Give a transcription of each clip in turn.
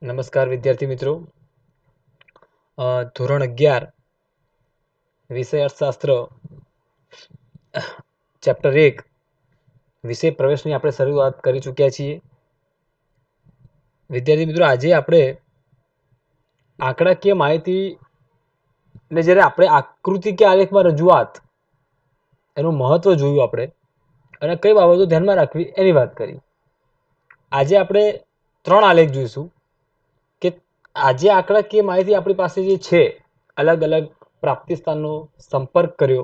નમસ્કાર વિદ્યાર્થી મિત્રો, ધોરણ 11 વિષય અર્થશાસ્ત્ર ચેપ્ટર 1 વિષય પ્રવેશની આપણે શરૂઆત કરી ચૂક્યા છીએ. વિદ્યાર્થી મિત્રો, આજે આપણે આંકડાકીય માહિતીને જ્યારે આપણે આકૃતિ કે આલેખમાં રજૂઆત એનું મહત્વ જોયું આપણે અને કઈ બાબતો ધ્યાનમાં રાખવી એની વાત કરી. આજે આપણે 3 આલેખ જોઈશું કે આજે આંકડાકીય માહિતી આપણી પાસે જે છે, અલગ અલગ પ્રાપ્તિ સ્થાનનો સંપર્ક કર્યો,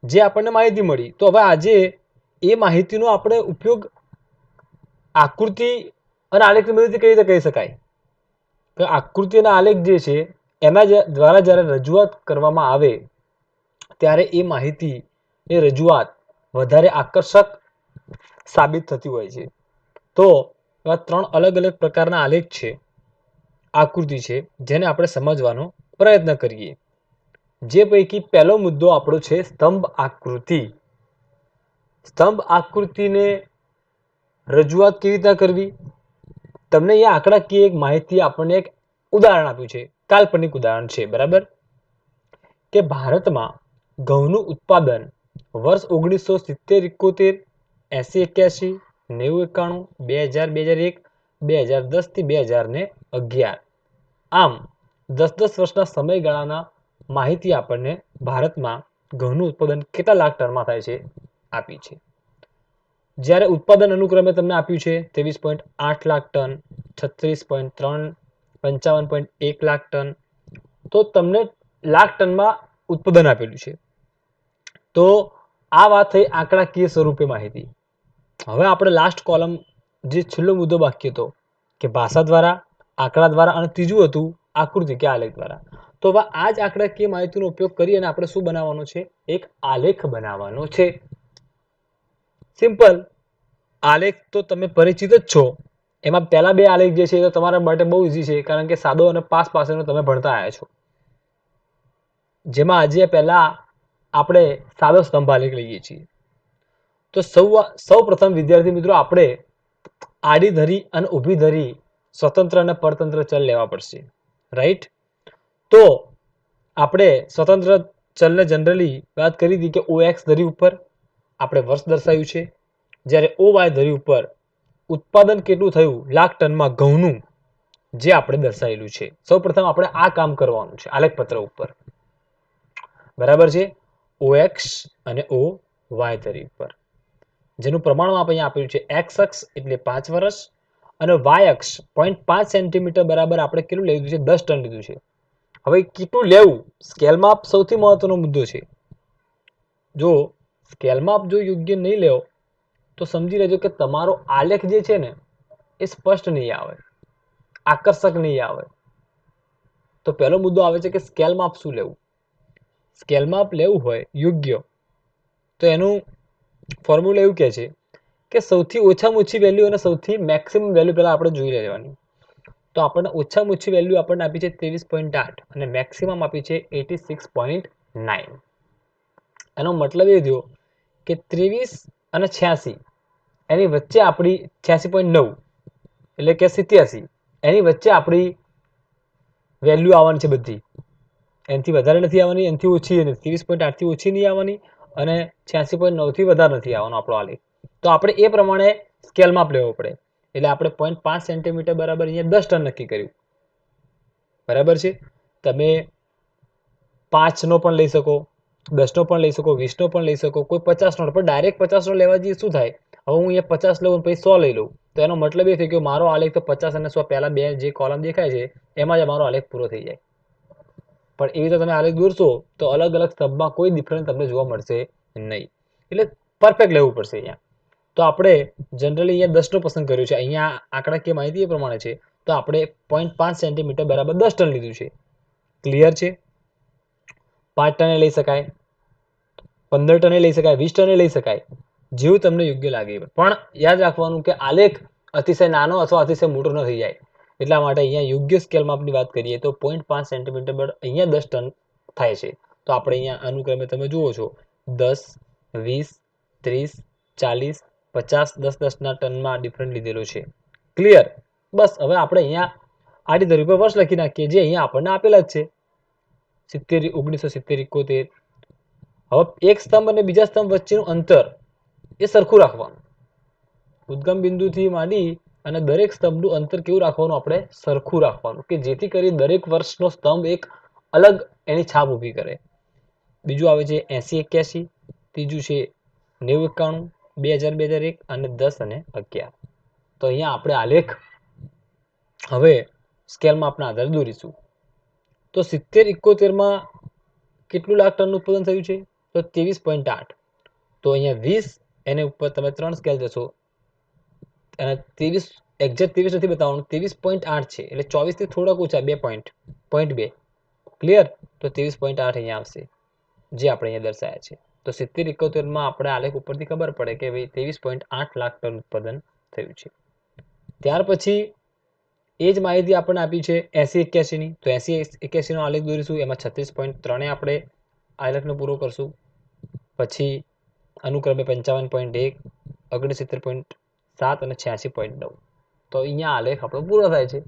જે આપણને માહિતી મળી, તો હવે આજે એ માહિતીનો આપણે ઉપયોગ આકૃતિ અને આલેખની મદદથી કઈ રીતે કરી શકાય. કે આકૃતિ અને આલેખ જે છે એના દ્વારા જ્યારે રજૂઆત કરવામાં આવે ત્યારે એ માહિતી એ રજૂઆત વધારે આકર્ષક સાબિત થતી હોય છે. તો આ 3 અલગ અલગ પ્રકારના આલેખ છે, આકૃતિ છે, જેને આપણે સમજવાનો પ્રયત્ન કરીએ. જે પૈકી પહેલો મુદ્દો આપણો છે સ્તંભ આકૃતિ. સ્તંભ આકૃતિને રજૂઆત કેવી રીતે કરવી, તમને અહીંયા આંકડાકીય એક માહિતી આપણને એક ઉદાહરણ આપ્યું છે, કાલ્પનિક ઉદાહરણ છે, બરાબર, કે ભારતમાં ઘઉંનું ઉત્પાદન વર્ષ 1970-71, 80-81, 90-91, 2000-2001, 2010 થી 2011, આમ 10-10 વર્ષના સમયગાળાના માહિતી આપણને ભારતમાં ઘઉંનું ઉત્પાદન કેટલા લાખ ટનમાં થાય છે આપી છે. જ્યારે ઉત્પાદન અનુક્રમે તમને આપ્યું છે 23.8 લાખ ટન, 36.3, 55.1 લાખ ટન, તો તમને લાખ ટનમાં ઉત્પાદન આપેલું છે. તો આ વાત થઈ આંકડાકીય સ્વરૂપે માહિતી. હવે આપણે લાસ્ટ કોલમ, જે છેલ્લો મુદ્દો બાકી હતો કે ભાષા દ્વારા, આંકડા દ્વારા, અને ત્રીજું હતું આકૃતિ કે આલેખ દ્વારા. તો હવે આ જ આંકડાકીય માહિતીનો ઉપયોગ કરી અને આપણે શું બનાવવાનો છે, એક આલેખ બનાવવાનો છે. સિમ્પલ. આલેખ તો તમે પરિચિત જ છો. એમાં પહેલા 2 આલેખ જે છે એ તો તમારા માટે બહુ ઈઝી છે, કારણ કે સાદો અને પાસ પાસેનો તમે ભણતા આવ્યા છો. જેમાં આજે પહેલા આપણે સાદો સ્તંભ આલેખ લઈએ છીએ. તો સૌ પ્રથમ વિદ્યાર્થી મિત્રો, આપણે આડી ધરી અને ઊભી ધરી, સ્વતંત્ર અને પરતંત્ર ચલ લેવા પડશે, રાઈટ. તો આપણે સ્વતંત્ર ચલને જનરલી વાત કરી હતી કે OX ધરી ઉપર આપણે વર્ષ દર્શાવ્યું છે, જ્યારે OY ધરી ઉપર ઉત્પાદન કેટલું થયું લાખ ટનમાં ઘઉંનું, જે આપણે દર્શાવેલું છે. સૌપ્રથમ આપણે આ કામ કરવાનું છે આલેખપત્ર ઉપર, બરાબર છે. OX અને OY ધરી ઉપર જેનું પ્રમાણ માપ અહીંયા આપેલું છે, X અક્ષ એટલે 5 વર્ષ અને Y અક્ષ 0.5 સેન્ટીમીટર બરાબર આપણે કેટલું લીધું છે, 10 ટન લીધું છે. હવે કેટલું લેવું, સ્કેલ માપ સૌથી મહત્વનો મુદ્દો છે. જો સ્કેલ માપ જો યોગ્ય નહીં લેવો તો સમજી લેજો કે તમારો આલેખ જે છે ને એ સ્પષ્ટ નહીં આવે, આકર્ષક નહીં આવે. તો પહેલો મુદ્દો આવે છે કે સ્કેલ માપ શું લેવું. સ્કેલ માપ લેવું હોય યોગ્ય, તો એનું ફોર્મ્યુલા એવું કહે છે કે સૌથી ઓછામાં ઓછી વેલ્યુ અને સૌથી મેક્સિમમ વેલ્યુ પહેલા આપણે જોઈ લેવાની. તો આપણને ઓછામાં ઓછી વેલ્યુ આપણને આપી છે 23.8 અને મેક્સિમમ આપી છે 86.9. એનો મતલબ એ થયો કે 23 અને 86 એની વચ્ચે આપણી 86.9 એટલે કે 87, એની વચ્ચે આપણી વેલ્યુ આવવાની છે બધી. એનાથી વધારે નથી આવવાની, એનાથી ઓછી નથી, 23.8 થી ઓછી નહીં આવવાની અને 86.9 થી વધારે નથી આવવાનો આપણો આલેખ. તો આપણે એ પ્રમાણે સ્કેલ માપ લેવો પડે. એટલે આપણે 0.5 સેન્ટીમીટર બરાબર અહીંયા 10 ટન નક્કી કર્યું, બરાબર છે. તમે 5 નો પણ લઈ શકો, 10 નો પણ લઈ શકો, 20 નો પણ લઈ શકો, કોઈ 50 નો, પણ ડાયરેક્ટ 50 નો લેવા જઈએ શું થાય, હવે હું અહીંયા 50 લઉં પછી 100 લઈ લઉં, તો એનો મતલબ એ થયો કે મારો આલેખ તો 50 અને 100 પહેલા 2 જે કોલમ દેખાય છે એમાં જ મારો આલેખ પૂરો થઈ જાય. પણ એવી રીતે તમે આલેખ દોરશો તો અલગ અલગ સ્તંભમાં કોઈ ડિફરન્સ તમને જોવા મળશે નહીં. એટલે પરફેક્ટ લેવું પડશે અહીંયા. તો આપણે જનરલી અહીંયા 10 નો પસંદ કર્યું છે. અહીંયા આંકડાકીય માહિતી એ પ્રમાણે છે, તો આપણે 0.5 સેન્ટીમીટર બરાબર 10 ટન લીધું છે. ક્લિયર છે. 5 ટને લઈ શકાય, 15 ટને લઈ શકાય, 20 ટને લઈ શકાય, જેવું તમને યોગ્ય લાગે. પણ યાદ રાખવાનું કે આલેખ અતિશય નાનો અથવા અતિશય મોટો ન થઈ જાય. એટલા માટે અહીંયા યોગ્ય સ્કેલ માપની વાત કરીએ તો 0.5 સેન્ટીમીટર પર અહીંયા 10 ટન થાય છે. તો આપણે અહીંયા અનુક્રમે તમે જુઓ છો 10, 20, 30, 40, 50, 10-10 ના ટનમાં ડિફરન્ટ લીધેલો છે. ક્લિયર. બસ હવે આપણે અહીંયા આડી ધરી ઉપર વર્ષ લખી નાખીએ, જે અહીંયા આપણને આપેલા જ છે, 1970, 71. હવે એક સ્તંભ અને બીજા સ્તંભ વચ્ચેનું અંતર એ સરખું રાખવાનું. ઉદ્ગમ બિંદુથી માંડી અને દરેક સ્તંભનું અંતર કેવું રાખવાનું? આપણે સરખું રાખવાનું, કે જેથી કરી દરેક વર્ષનો સ્તંભ એક અલગ એની છાપ ઊભી કરે. બીજું આવે છે 80, 81. ત્રીજું છે 90, 91, 2000, 2001 અને 10 અને 11. તો અહીંયા આપણે આલેખ હવે સ્કેલ માપના આધારે દોરીશું. તો 70, 71માં કેટલું લાખ ટનનું ઉત્પાદન થયું છે? તો 23.8. તો અહીંયા 20 એને ઉપર તમે 3 સ્કેલ જશો અને 23 એક્ઝેક્ટ 23 નથી બતાવવાનું, 23.8 છે, એટલે 24 થી થોડાક ઓછા 2.2. ક્લિયર? તો 23.8 અહીંયા આવશે, જે આપણે અહીંયા દર્શાયા છે. તો 70, 71માં આપણે આલેખ ઉપરથી ખબર પડે કે ભાઈ 23.8 લાખ ટન ઉત્પાદન થયું છે. ત્યાર પછી એ જ માહિતી આપણને આપી છે 80, 81ની. તો 80, 81નો આલેખ દોરીશું. એમાં 36.3 આપણે આલેખનો પૂરો કરશું. પછી અનુક્રમે 55.1, 69.7 અને 86.9. તો અહીંયા આલેખ આપણો પૂરો થાય છે.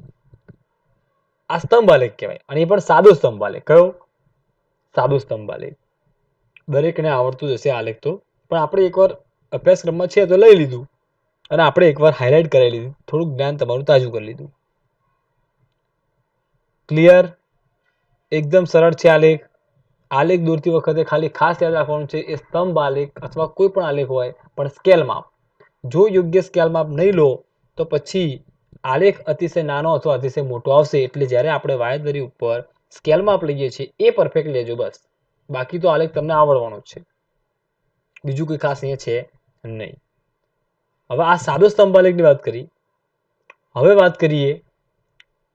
આ સ્તંભ આલેખ કહેવાય, અને એ પણ સાદો સ્તંભ આલેખ. કયો? સાદો સ્તંભ આલેખ. દરેકને આવડતું જ હશે આલેખ તો, પણ આપણે એકવાર અભ્યાસક્રમમાં છે તો લઈ લીધું, અને આપણે એકવાર હાઇલાઇટ કરાવી લીધું, થોડુંક જ્ઞાન તમારું તાજું કરી લીધું. ક્લિયર? એકદમ સરળ છે આલેખ. આલેખ દોરતી વખતે ખાલી ખાસ યાદ રાખવાનું છે, એ સ્તંભ આલેખ અથવા કોઈ પણ આલેખ હોય, પણ સ્કેલ માપ. જો યોગ્ય સ્કેલ માપ નહીં લો તો પછી આલેખ અતિશય નાનો અથવા અતિશય મોટો આવશે. એટલે જ્યારે આપણે વાયદરી ઉપર સ્કેલ માપ લઈએ છીએ એ પરફેક્ટ લેજો બસ. બાકી તો આલેખ તમને આવડવાનો જ છે, બીજું કોઈ ખાસ અહીંયા છે નહીં. હવે આ સાદો સ્તંભ આલેખની વાત કરી. હવે વાત કરીએ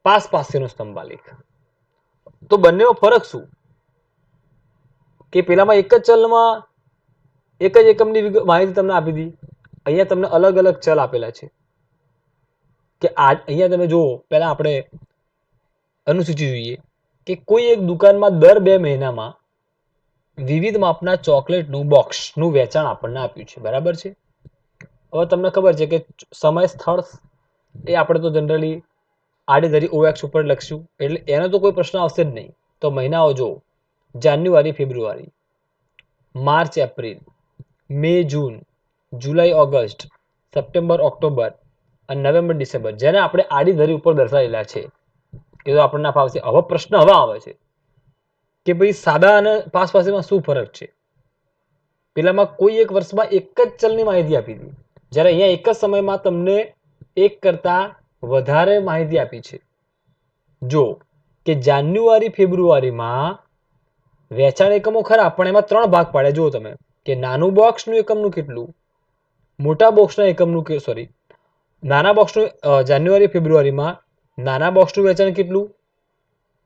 પાસેનો સ્તંભ આલેખ. તો બંનેનો ફરક શું? કે પેલામાં એક જ ચલમાં એક જ એકમની માહિતી તમને આપી હતી, અહીંયા તમને અલગ અલગ ચલ આપેલા છે. કે અહીંયા તમે જુઓ, પહેલા આપણે અનુસૂચિ જોઈએ કે કોઈ એક દુકાનમાં દર 2 મહિનામાં વિવિધ માપના ચોકલેટનું બોક્સનું વેચાણ આપણને આપ્યું છે. બરાબર છે? હવે તમને ખબર છે કે સમય, સ્થળ એ આપણે તો જનરલી આડી OX ઉપર લખશું, એટલે એનો તો કોઈ પ્રશ્ન આવશે જ નહીં. તો મહિનાઓ જો: જાન્યુઆરી, ફેબ્રુઆરી, માર્ચ, એપ્રિલ, મે, જૂન, જુલાઈ, ઓગસ્ટ, સપ્ટેમ્બર, ઓક્ટોબર અને નવેમ્બર, ડિસેમ્બર, જેને આપણે આડી ધરી ઉપર દર્શાવેલા છે. એ તો આપણને ફાવશે. હવે પ્રશ્ન હવે આવે છે કે ભાઈ સાદા અને પાસેમાં શું ફરક છે? પેલામાં કોઈ એક વર્ષમાં એક જ ચલની માહિતી આપી હતી, જ્યારે અહીંયા એક જ સમયમાં તમને એક કરતા વધારે માહિતી આપી છે. જો કે જાન્યુઆરી, ફેબ્રુઆરીમાં વેચાણ એકમો ખરા, પણ એમાં 3 ભાગ પાડ્યા. જુઓ તમે કે નાનું બોક્સનું એકમનું કેટલું, મોટા બોક્સના એકમનું નાના બોક્સનું જાન્યુઆરી, ફેબ્રુઆરીમાં નાના બોક્સનું વેચાણ કેટલું,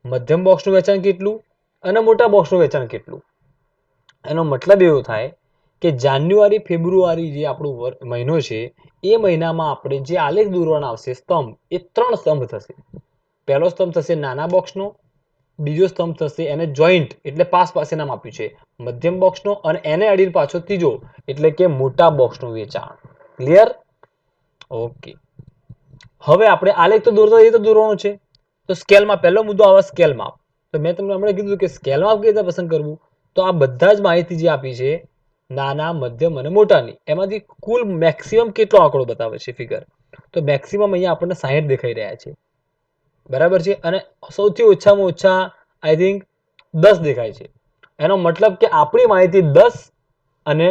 મધ્યમ બોક્સનું વેચાણ કેટલું અને મોટા બોક્સનું વેચાણ કેટલું. એનો મતલબ એવો થાય કે જાન્યુઆરી, ફેબ્રુઆરી જે આપણો મહિનો છે, એ મહિનામાં આપણે જે આલેખ દોરવાના આવશે સ્તંભ, એ 3 સ્તંભ થશે. પહેલો સ્તંભ થશે નાના બોક્સનો, બીજો સ્તંભ થશે એને જોઈન્ટ એટલે પાસે નામ આપ્યું છે મધ્યમ બોક્સનો, અને એને અડીને પાછો ત્રીજો એટલે કે મોટા બોક્સનું વેચાણ. ક્લિયર? ઓકે. હવે આપણે આલેખ તો દોરવાનો છે. તો સ્કેલમાં પહેલો મુદ્દો આવે સ્કેલ માપ. તો મેં તમને હમણાં કીધું કે સ્કેલ માપ કેવી રીતે પસંદ કરવું. તો આ બધા જ માહિતી જે આપી છે નાના, મધ્યમ અને મોટાની, એમાંથી કુલ મેક્સિમમ કેટલો આંકડો બતાવે છે ફિગર. તો મેક્સિમમ અહીંયા આપણને 60 દેખાઈ રહ્યા છે. બરાબર છે? અને સૌથી ઓછામાં ઓછા આઈ થિંક 10 દેખાય છે. એનો મતલબ કે આપણી માહિતી 10 અને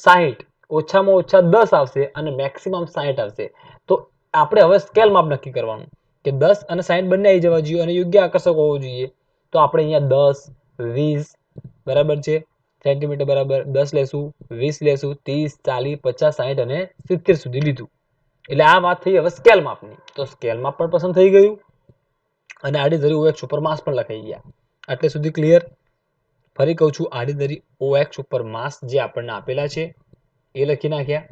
60, ઓછામાં ઓછા 10 આવશે અને મેક્સિમમ 60 આવશે. તો આપણે હવે સ્કેલ માપ નક્કી કરવાનું કે 10 અને 60 બંને આવી જવા જોઈએ અને યોગ્ય આકર્ષક હોવો જોઈએ. તો આપણે અહીંયા 10, 20 બરાબર છે સેન્ટીમીટર બરાબર 10 લેશું, 20 લેશું, 30, 40, 50, 60 અને 70 સુધી લીધું. એટલે આ વાત થઈ હવે સ્કેલ માપની. તો સ્કેલ માપ પણ પસંદ થઈ ગયું અને આડી ધરી OX ઉપર માસ પણ લખાઈ ગયા. આટલે સુધી ક્લિયર? ફરી કહું છું, આડી ધરી OX ઉપર માસ જે આપણને આપેલા છે એ લખી નાખ્યા.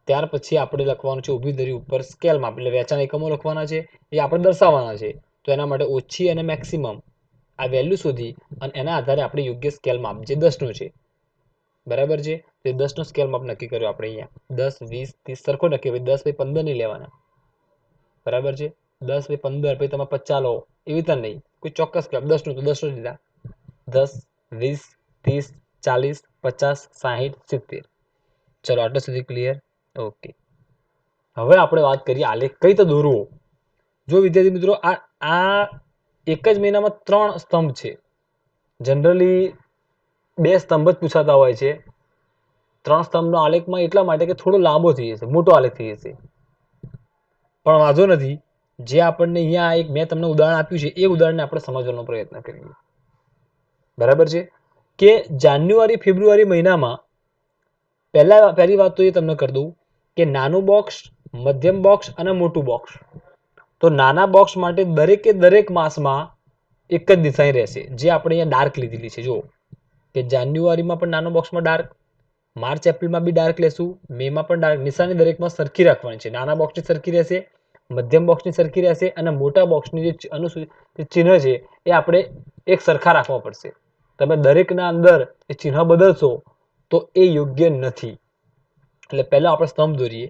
ત્યાર પછી આપણે લખવાનું છે ઊભી ધરી ઉપર સ્કેલ માપ, એટલે વેચાણ એકમો લખવાના છે, એ આપણે દર્શાવવાના છે. તો એના માટે ઓછી અને મેક્સિમમ આ વેલ્યુ શોધી અને એના આધારે આપણે યોગ્ય સ્કેલ માપ જે 10નું છે, બરાબર છે, તો 10નો સ્કેલ માપ નક્કી કર્યો આપણે અહીંયા. 10, 20, 30 સરખો નક્કી, 10 પછી 15 નહીં લેવાના. બરાબર છે? 10 પછી 15 પછી તમે 50 લો, એવી રીતે નહીં, કોઈ ચોક્કસ ક્રમ. 10 નું તો 10 જ લીધા. 10, 20, 30, 40, 50, 60, 70. ચલો આટલું સુધી ક્લિયર? ઓકે. હવે આપણે વાત કરીએ આલેખ કઈ રીતે દોરવો. જો વિદ્યાર્થી મિત્રો આ એક જ મહિનામાં 3 સ્તંભ છે. જનરલી 2 સ્તંભ જ પૂછાતા હોય છે. 3 સ્તંભનો આલેખમાં એટલા માટે કે થોડો લાંબો થઈ જશે, મોટો આલેખ થઈ જશે. પણ વાંધો નથી, જે આપણને અહીંયા એક મેં તમને ઉદાહરણ આપ્યું છે એ ઉદાહરણને આપણે સમજવાનો પ્રયત્ન કરીએ. બરાબર છે કે જાન્યુઆરી ફેબ્રુઆરી મહિનામાં પહેલી વાત તો એ તમને કરી દઉં કે નાનું બોક્સ, મધ્યમ બોક્સ અને મોટું બોક્સ. તો નાના બોક્સ માટે દરેક માસમાં એક જ નિશાની રહેશે, જે આપણે અહીંયા ડાર્ક લીધેલી છે. જો કે જાન્યુઆરીમાં પણ નાનો બોક્સમાં ડાર્ક, માર્ચ એપ્રિલમાં બી ડાર્ક લેશું, મેમાં પણ ડાર્ક. નિશાની દરેકમાં સરખી રાખવાની છે. નાના બોક્સની સરખી રહેશે, મધ્યમ બોક્સની સરખી રહેશે અને મોટા બોક્સની જે ચિહ્ન છે એ આપણે એક સરખા રાખવા પડશે. તમે દરેકના અંદર એ ચિહ્ન બદલશો તો એ યોગ્ય નથી. એટલે પહેલા આપણે સ્તંભ દોરીએ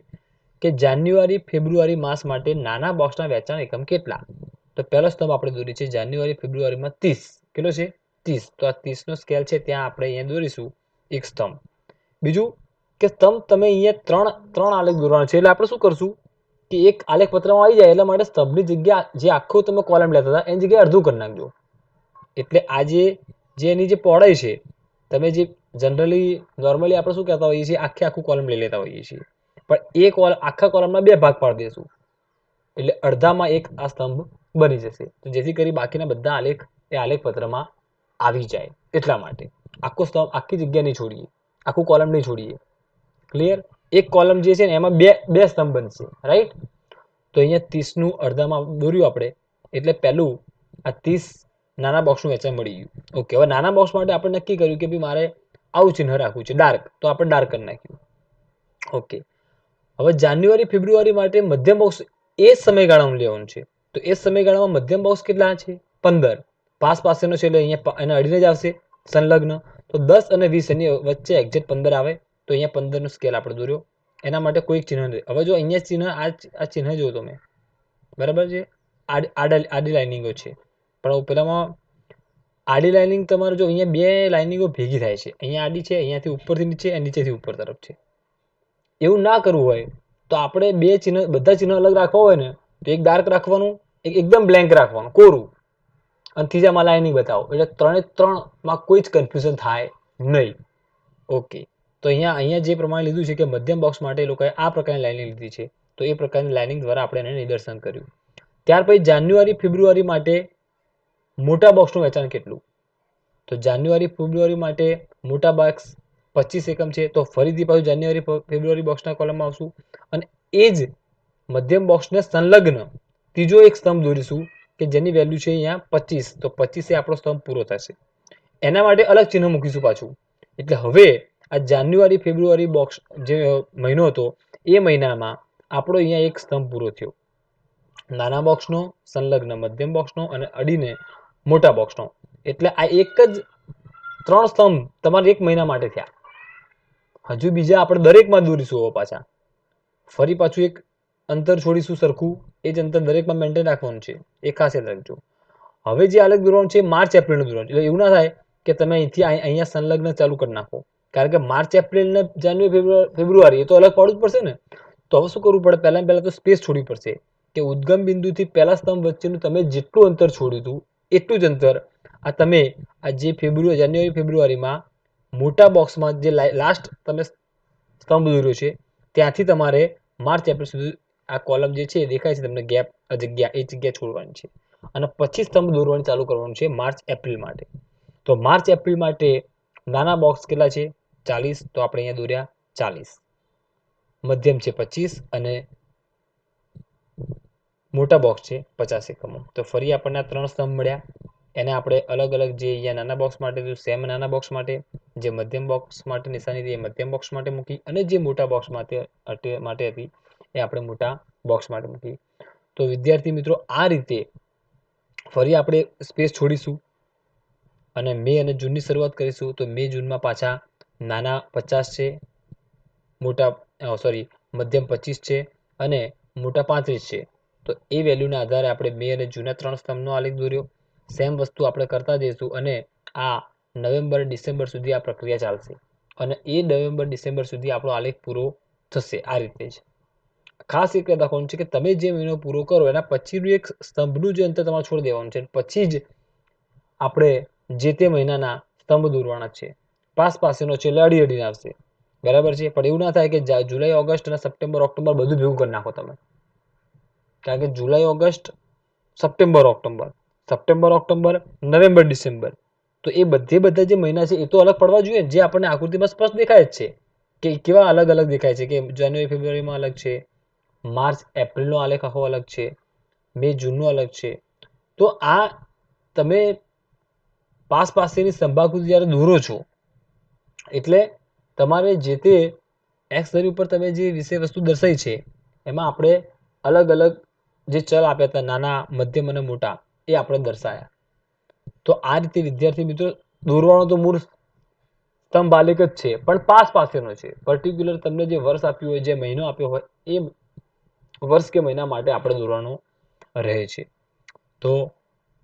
કે જાન્યુઆરી ફેબ્રુઆરી માસ માટે નાના બોક્સના વેચાણ એકમ કેટલા. તો પહેલો સ્તંભ આપણે દોરી છે જાન્યુઆરી ફેબ્રુઆરીમાં 30. કેટલો છે? 30. તો આ 30 નો સ્કેલ છે ત્યાં આપણે અહીંયા દોરીશું એક સ્તંભ. બીજું કે સ્તંભ તમે અહીંયા ત્રણ આલેખ દોરવાના છે. એટલે આપણે શું કરશું કે એક આલેખ પત્રમાં આવી જાય એટલા માટે સ્તંભની જગ્યા જે આખું તમે કોલમ લેતા હતા એની જગ્યાએ અડધું કરી નાખજો. એટલે આ જે એની જે પહોળાઈ છે, તમે જે જનરલી નોર્મલી આપણે શું કહેતા હોઈએ છીએ, આખું કોલમ લઈ લેતા હોઈએ છીએ, પણ આખા કોલમના 2 ભાગ પાડી દઈશું. એટલે અડધામાં એક આ સ્તંભ બની જશે, તો જેથી કરી બાકીના બધા આલેખ એ આલેખ પત્રમાં આવી જાય. એટલા માટે આખો સ્તંભ આખી જગ્યા નહીં છોડીએ, આખું કોલમ નહીં છોડીએ. ક્લિયર? એક કોલમ જે છે ને એમાં બે સ્તંભ બનશે. રાઈટ? તો અહીંયા 30 નું અડધામાં દોર્યું આપણે, એટલે પહેલું આ 30 નાના બોક્સનું વેચાણ મળી ગયું. ઓકે. હવે નાના બોક્સ માટે આપણે નક્કી કર્યું કે ભાઈ મારે આવું ચિહ્ન રાખવું છે, ડાર્ક, તો આપણે ડાર્ક કરી નાખ્યું. ઓકે. હવે જાન્યુઆરી ફેબ્રુઆરી માટે મધ્યમ બોક્સ એ સમયગાળામાં લેવાનું છે. તો એ સમયગાળામાં મધ્યમ બોક્સ કેટલા છે? 15. પાસેનો છે એટલે અહીંયા એને અડીને જ આવશે સંલગ્ન. તો 10 અને 20 એની વચ્ચે એક્ઝેક્ટ 15 આવે. તો અહીંયા 15 નો સ્કેલ આપણે દોર્યો. એના માટે કોઈ ચિહ્ન નથી. હવે જો અહીંયા ચિહ્ન આ ચિહ્ન જો તમે, બરાબર છે, આડી લાઇનિંગો છે, પણ પેલામાં આડી લાઇનિંગ તમારે જો અહીંયા 2 લાઇનિંગો ભેગી થાય છે. અહીંયા આડી છે, અહીંયાથી ઉપરથી નીચે અને નીચેથી ઉપર તરફ છે. એવું ના કરવું હોય તો આપણે બધા ચિહ્ન અલગ રાખવા હોય ને તો એક ડાર્ક રાખવાનું, એક એકદમ બ્લેન્ક રાખવાનું, કોરું, અને ત્રીજામાં લાઇનિંગ બતાવો. એટલે 3 કોઈ જ કન્ફ્યુઝન થાય નહીં. ઓકે. તો અહીંયા જે પ્રમાણે લીધું છે કે મધ્યમ બોક્સ માટે એ લોકોએ આ પ્રકારની લાઇનિંગ લીધી છે, તો એ પ્રકારની લાઇનિંગ દ્વારા આપણે એને નિદર્શન કર્યું. ત્યાર પછી જાન્યુઆરી ફેબ્રુઆરી માટે મોટા બોક્સનું વેચાણ કેટલું. તો જાન્યુઆરી ફેબ્રુઆરી માટે મોટા બોક્સ 25 એકમ છે. તો ફરીથી પાછું જાન્યુઆરી ફેબ્રુઆરી બોક્સના કોલમમાં આવશું અને એ જ મધ્યમ બોક્સને સંલગ્ન ત્રીજો એક સ્તંભ દોરીશું કે જેની વેલ્યુ છે અહીંયા 25. તો 25 આપણો સ્તંભ પૂરો થશે. એના માટે અલગ ચિહ્ન મૂકીશું પાછું. એટલે હવે આ જાન્યુઆરી ફેબ્રુઆરી બોક્સ જે મહિનો હતો એ મહિનામાં આપણો અહીંયા એક સ્તંભ પૂરો થયો. નાના બોક્સનો, સંલગ્ન મધ્યમ બોક્સનો અને અડીને મોટા બોક્સનો. એટલે આ એક જ 3 સ્તંભ તમારે એક મહિના માટે થયા. હજુ બીજા આપણે દરેકમાં દોરીશું. હવે પાછા ફરી પાછું એક અંતર છોડીશું સરખું, એ જ અંતર દરેકમાં મેન્ટેન રાખવાનું છે. એ ખાસ યાદ રાખજો. હવે જે આલેખ દોરવાનું છે માર્ચ એપ્રિલનું દોરવાનું. એટલે એવું ના થાય કે તમે અહીંથી અહીંયા સંલગ્ન ચાલુ કરી નાખો, કારણ કે માર્ચ એપ્રિલ ને જાન્યુઆરી ફેબ્રુઆરી એ તો અલગ પાડવું જ પડશે ને. તો હવે શું કરવું પડે? પહેલા તો સ્પેસ છોડવી પડશે કે ઉદ્ગમ બિંદુથી પહેલા સ્તંભ વચ્ચેનું તમે જેટલું અંતર છોડ્યું હતું એટલું જ અંતર આ તમે આ જે જાન્યુઆરી ફેબ્રુઆરીમાં મોટા બોક્સમાં જે લાસ્ટ તમે સ્તંભ દોર્યો છે ત્યાંથી તમારે માર્ચ એપ્રિલ સુધી આ કોલમ જે છે દેખાય છે તમને ગેપ, જગ્યા છોડવાની છે અને પછી સ્તંભ દોરવાનું ચાલુ કરવાનું છે માર્ચ એપ્રિલ માટે. તો માર્ચ એપ્રિલ માટે નાના બોક્સ કેટલા છે? 40. તો આપણે અહીંયા દોર્યા 40. મધ્યમ છે 25 અને મોટા બોક્સ છે 50 એકમો. તો ફરી આપણને 3 સ્તંભ મળ્યા. એને આપણે અલગ અલગ જે અહીંયા નાના બોક્સ માટે સેમ નાના બોક્સ માટે, જે મધ્યમ બોક્સ માટે નિશાની હતી એ મધ્યમ બોક્સ માટે મૂકી અને જે મોટા બોક્સ માટે હતી એ આપણે મોટા બોક્સ માટે મૂકી. તો વિદ્યાર્થી મિત્રો આ રીતે ફરી આપણે સ્પેસ છોડીશું અને મે અને જૂનની શરૂઆત કરીશું. તો મે જૂનમાં પાછા નાના 50 છે, મધ્યમ 25 છે અને મોટા 35 છે. તો એ વેલ્યુના આધારે આપણે મે અને જૂના 3 સ્તંભનો આલેખ દોર્યો. સેમ વસ્તુ આપણે કરતા જઈશું અને આ નવેમ્બર ડિસેમ્બર સુધી આ પ્રક્રિયા ચાલશે અને એ નવેમ્બર ડિસેમ્બર સુધી આપણો આલેખ પૂરો થશે. આ રીતે જ ખાસ એક દાખવાનું છે કે તમે જે મહિનો પૂરો કરો એના પછીનું એક સ્તંભનું જે અંતર તમારે છોડી દેવાનું છે, પછી જ આપણે જે તે મહિનાના સ્તંભ દોરવાના છે. પાસેનો છે એટલે અડીને આવશે, બરાબર છે. પણ એવું ના થાય કે જુલાઈ ઓગસ્ટ અને સપ્ટેમ્બર ઓક્ટોબર બધું ભેગું કરી નાખો તમે, કારણ કે જુલાઈ August September October November December, તો એ બધા જે મહિના છે એ તો અલગ પડવા જોઈએ, જે આપણને આકૃતિમાં સ્પષ્ટ દેખાય જ છે કે કેવા અલગ અલગ દેખાય છે, કે જાન્યુઆરી ફેબ્રુઆરીમાં અલગ છે, માર્ચ એપ્રિલનો આલેખ આખો અલગ છે, મે જૂનનો અલગ છે. તો આ તમે પાસેની સ્તંભાકૃતિ જ્યારે દોરો છો એટલે તમારે જે તે એક્સ ધરી ઉપર તમે જે વિષય વસ્તુ દર્શાવી છે એમાં આપણે અલગ અલગ જે ચલ આપ્યા હતા, નાના, મધ્યમ અને મોટા, એ આપણે દર્શાયા. તો આ રીતે વિદ્યાર્થી મિત્રો દોરવાનો તો મૂળ સ્તંભ આલેખ જ છે, પણ પાસેનો છે. પર્ટિક્યુલર તમને જે વર્ષ આપ્યું હોય, જે મહિનો આપ્યો હોય, એ વર્ષ કે મહિના માટે આપણે દોરવાનો રહે છે. તો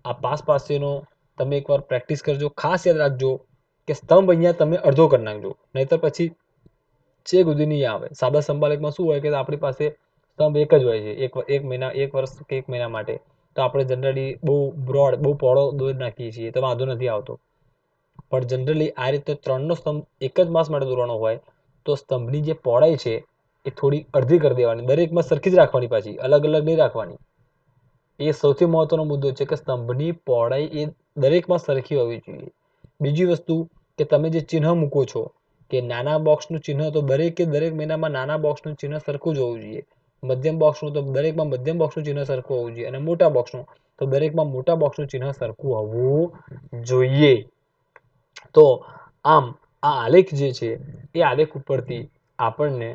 આ પાસેનો તમે એકવાર પ્રેક્ટિસ કરજો. ખાસ યાદ રાખજો કે સ્તંભ અહીંયા તમે અડધો કરી નાખજો, નહીતર પછી છેક સુધી નહીં આવે. સાદા સ્તંભાલેખમાં શું હોય કે આપણી પાસે સ્તંભ એક જ હોય છે, એક વર્ષ કે એક મહિના માટે. તો આપણે જનરલી બહુ પહોળો દોરી નાખીએ છીએ તો વાંધો નથી આવતો. પણ જનરલી આ રીતે 3નો સ્તંભ એક જ માસ માટે દોરવાનો હોય તો સ્તંભની જે પહોળાઈ છે એ થોડી અડધી કરી દેવાની, દરેકમાં સરખી જ રાખવાની, પાછી અલગ અલગ નહીં રાખવાની. એ સૌથી મહત્વનો મુદ્દો છે કે સ્તંભની પહોળાઈ એ દરેકમાં સરખી હોવી જોઈએ. બીજી વસ્તુ કે તમે જે ચિહ્ન મૂકો છો કે નાના બોક્સનું ચિહ્ન, તો દરેક મહિનામાં નાના બોક્સનું ચિહ્ન સરખું જ હોવું જોઈએ. મધ્યમ બોક્સનું તો દરેકમાં મધ્યમ બોક્સનું ચિહ્ન સરખું હોવું જોઈએ, અને મોટા બોક્સનું તો દરેકમાં મોટા બોક્સનું ચિહ્ન સરખું હોવું જોઈએ. તો આમ આ આલેખ જે છે એ આલેખ ઉપરથી આપણને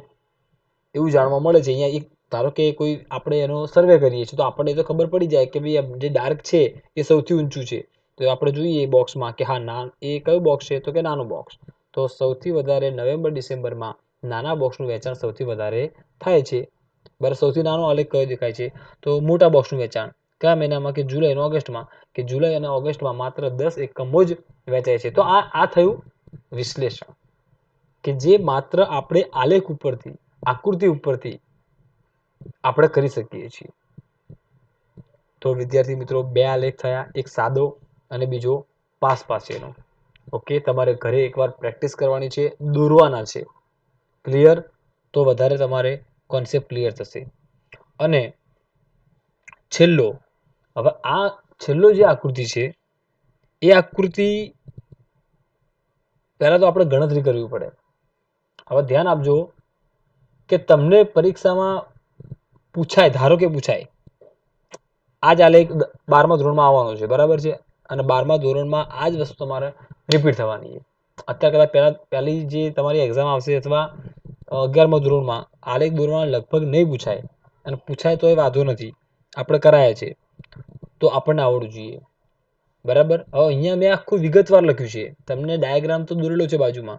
એવું જાણવા મળે છે. અહીંયા એક ધારો કે કોઈ આપણે એનો સર્વે કરીએ છીએ તો આપણને તો ખબર પડી જાય કે ભાઈ જે ડાર્ક છે એ સૌથી ઊંચું છે. તો આપણે જોઈએ બોક્સમાં કે હા, એ કયું બોક્સ છે, તો કે નાનું બોક્સ. તો સૌથી વધારે નવેમ્બર ડિસેમ્બરમાં નાના બોક્સનું વેચાણ સૌથી વધારે થાય છે. બરાબર. સૌથી નાનો આલેખ કયો દેખાય છે, તો મોટા બોક્સનું વેચાણ કયા મહિનામાં, કે જુલાઈ અને ઓગસ્ટમાં, કે જુલાઈ અને ઓગસ્ટમાં માત્ર 10 એકમો જ વેચાય છે. તો આ થયું વિશ્લેષણ, કે જે માત્ર આપણે આલેખ ઉપરથી, આકૃતિ ઉપરથી આપણે કરી શકીએ છીએ. તો વિદ્યાર્થી મિત્રો 2 આલેખ થયા, એક સાદો અને બીજો પાસેનો. ઓકે, તમારે ઘરે એકવાર પ્રેક્ટિસ કરવાની છે, દોરવાના છે. ક્લિયર? તો વધારે તમારે કોન્સેપ્ટ ક્લિયર થશે. અને હવે આ છેલ્લો જે આકૃતિ છે એ આકૃતિ પહેલા તો આપણે ગણતરી કરવી પડે. હવે ધ્યાન આપજો કે તમને પરીક્ષામાં પૂછાય, ધારો કે પૂછાય આ જ આલેખ 12મા ધોરણમાં આવવાનો છે, બરાબર છે, અને 12મા ધોરણમાં આ જ વસ્તુ તમારે રિપીટ થવાની છે. અત્યારે કદાચ પહેલી જે તમારી એક્ઝામ આવશે અથવા 11મા ધોરણમાં આલેખ દોરવાના લગભગ નહીં પૂછાય, અને પૂછાય તો એ વાંધો નથી, આપણે કરાયા છે તો આપણને આવડવું જોઈએ. બરાબર. હવે અહીંયા મેં આખું વિગતવાર લખ્યું છે, તમને ડાયાગ્રામ તો દોરેલો છે બાજુમાં.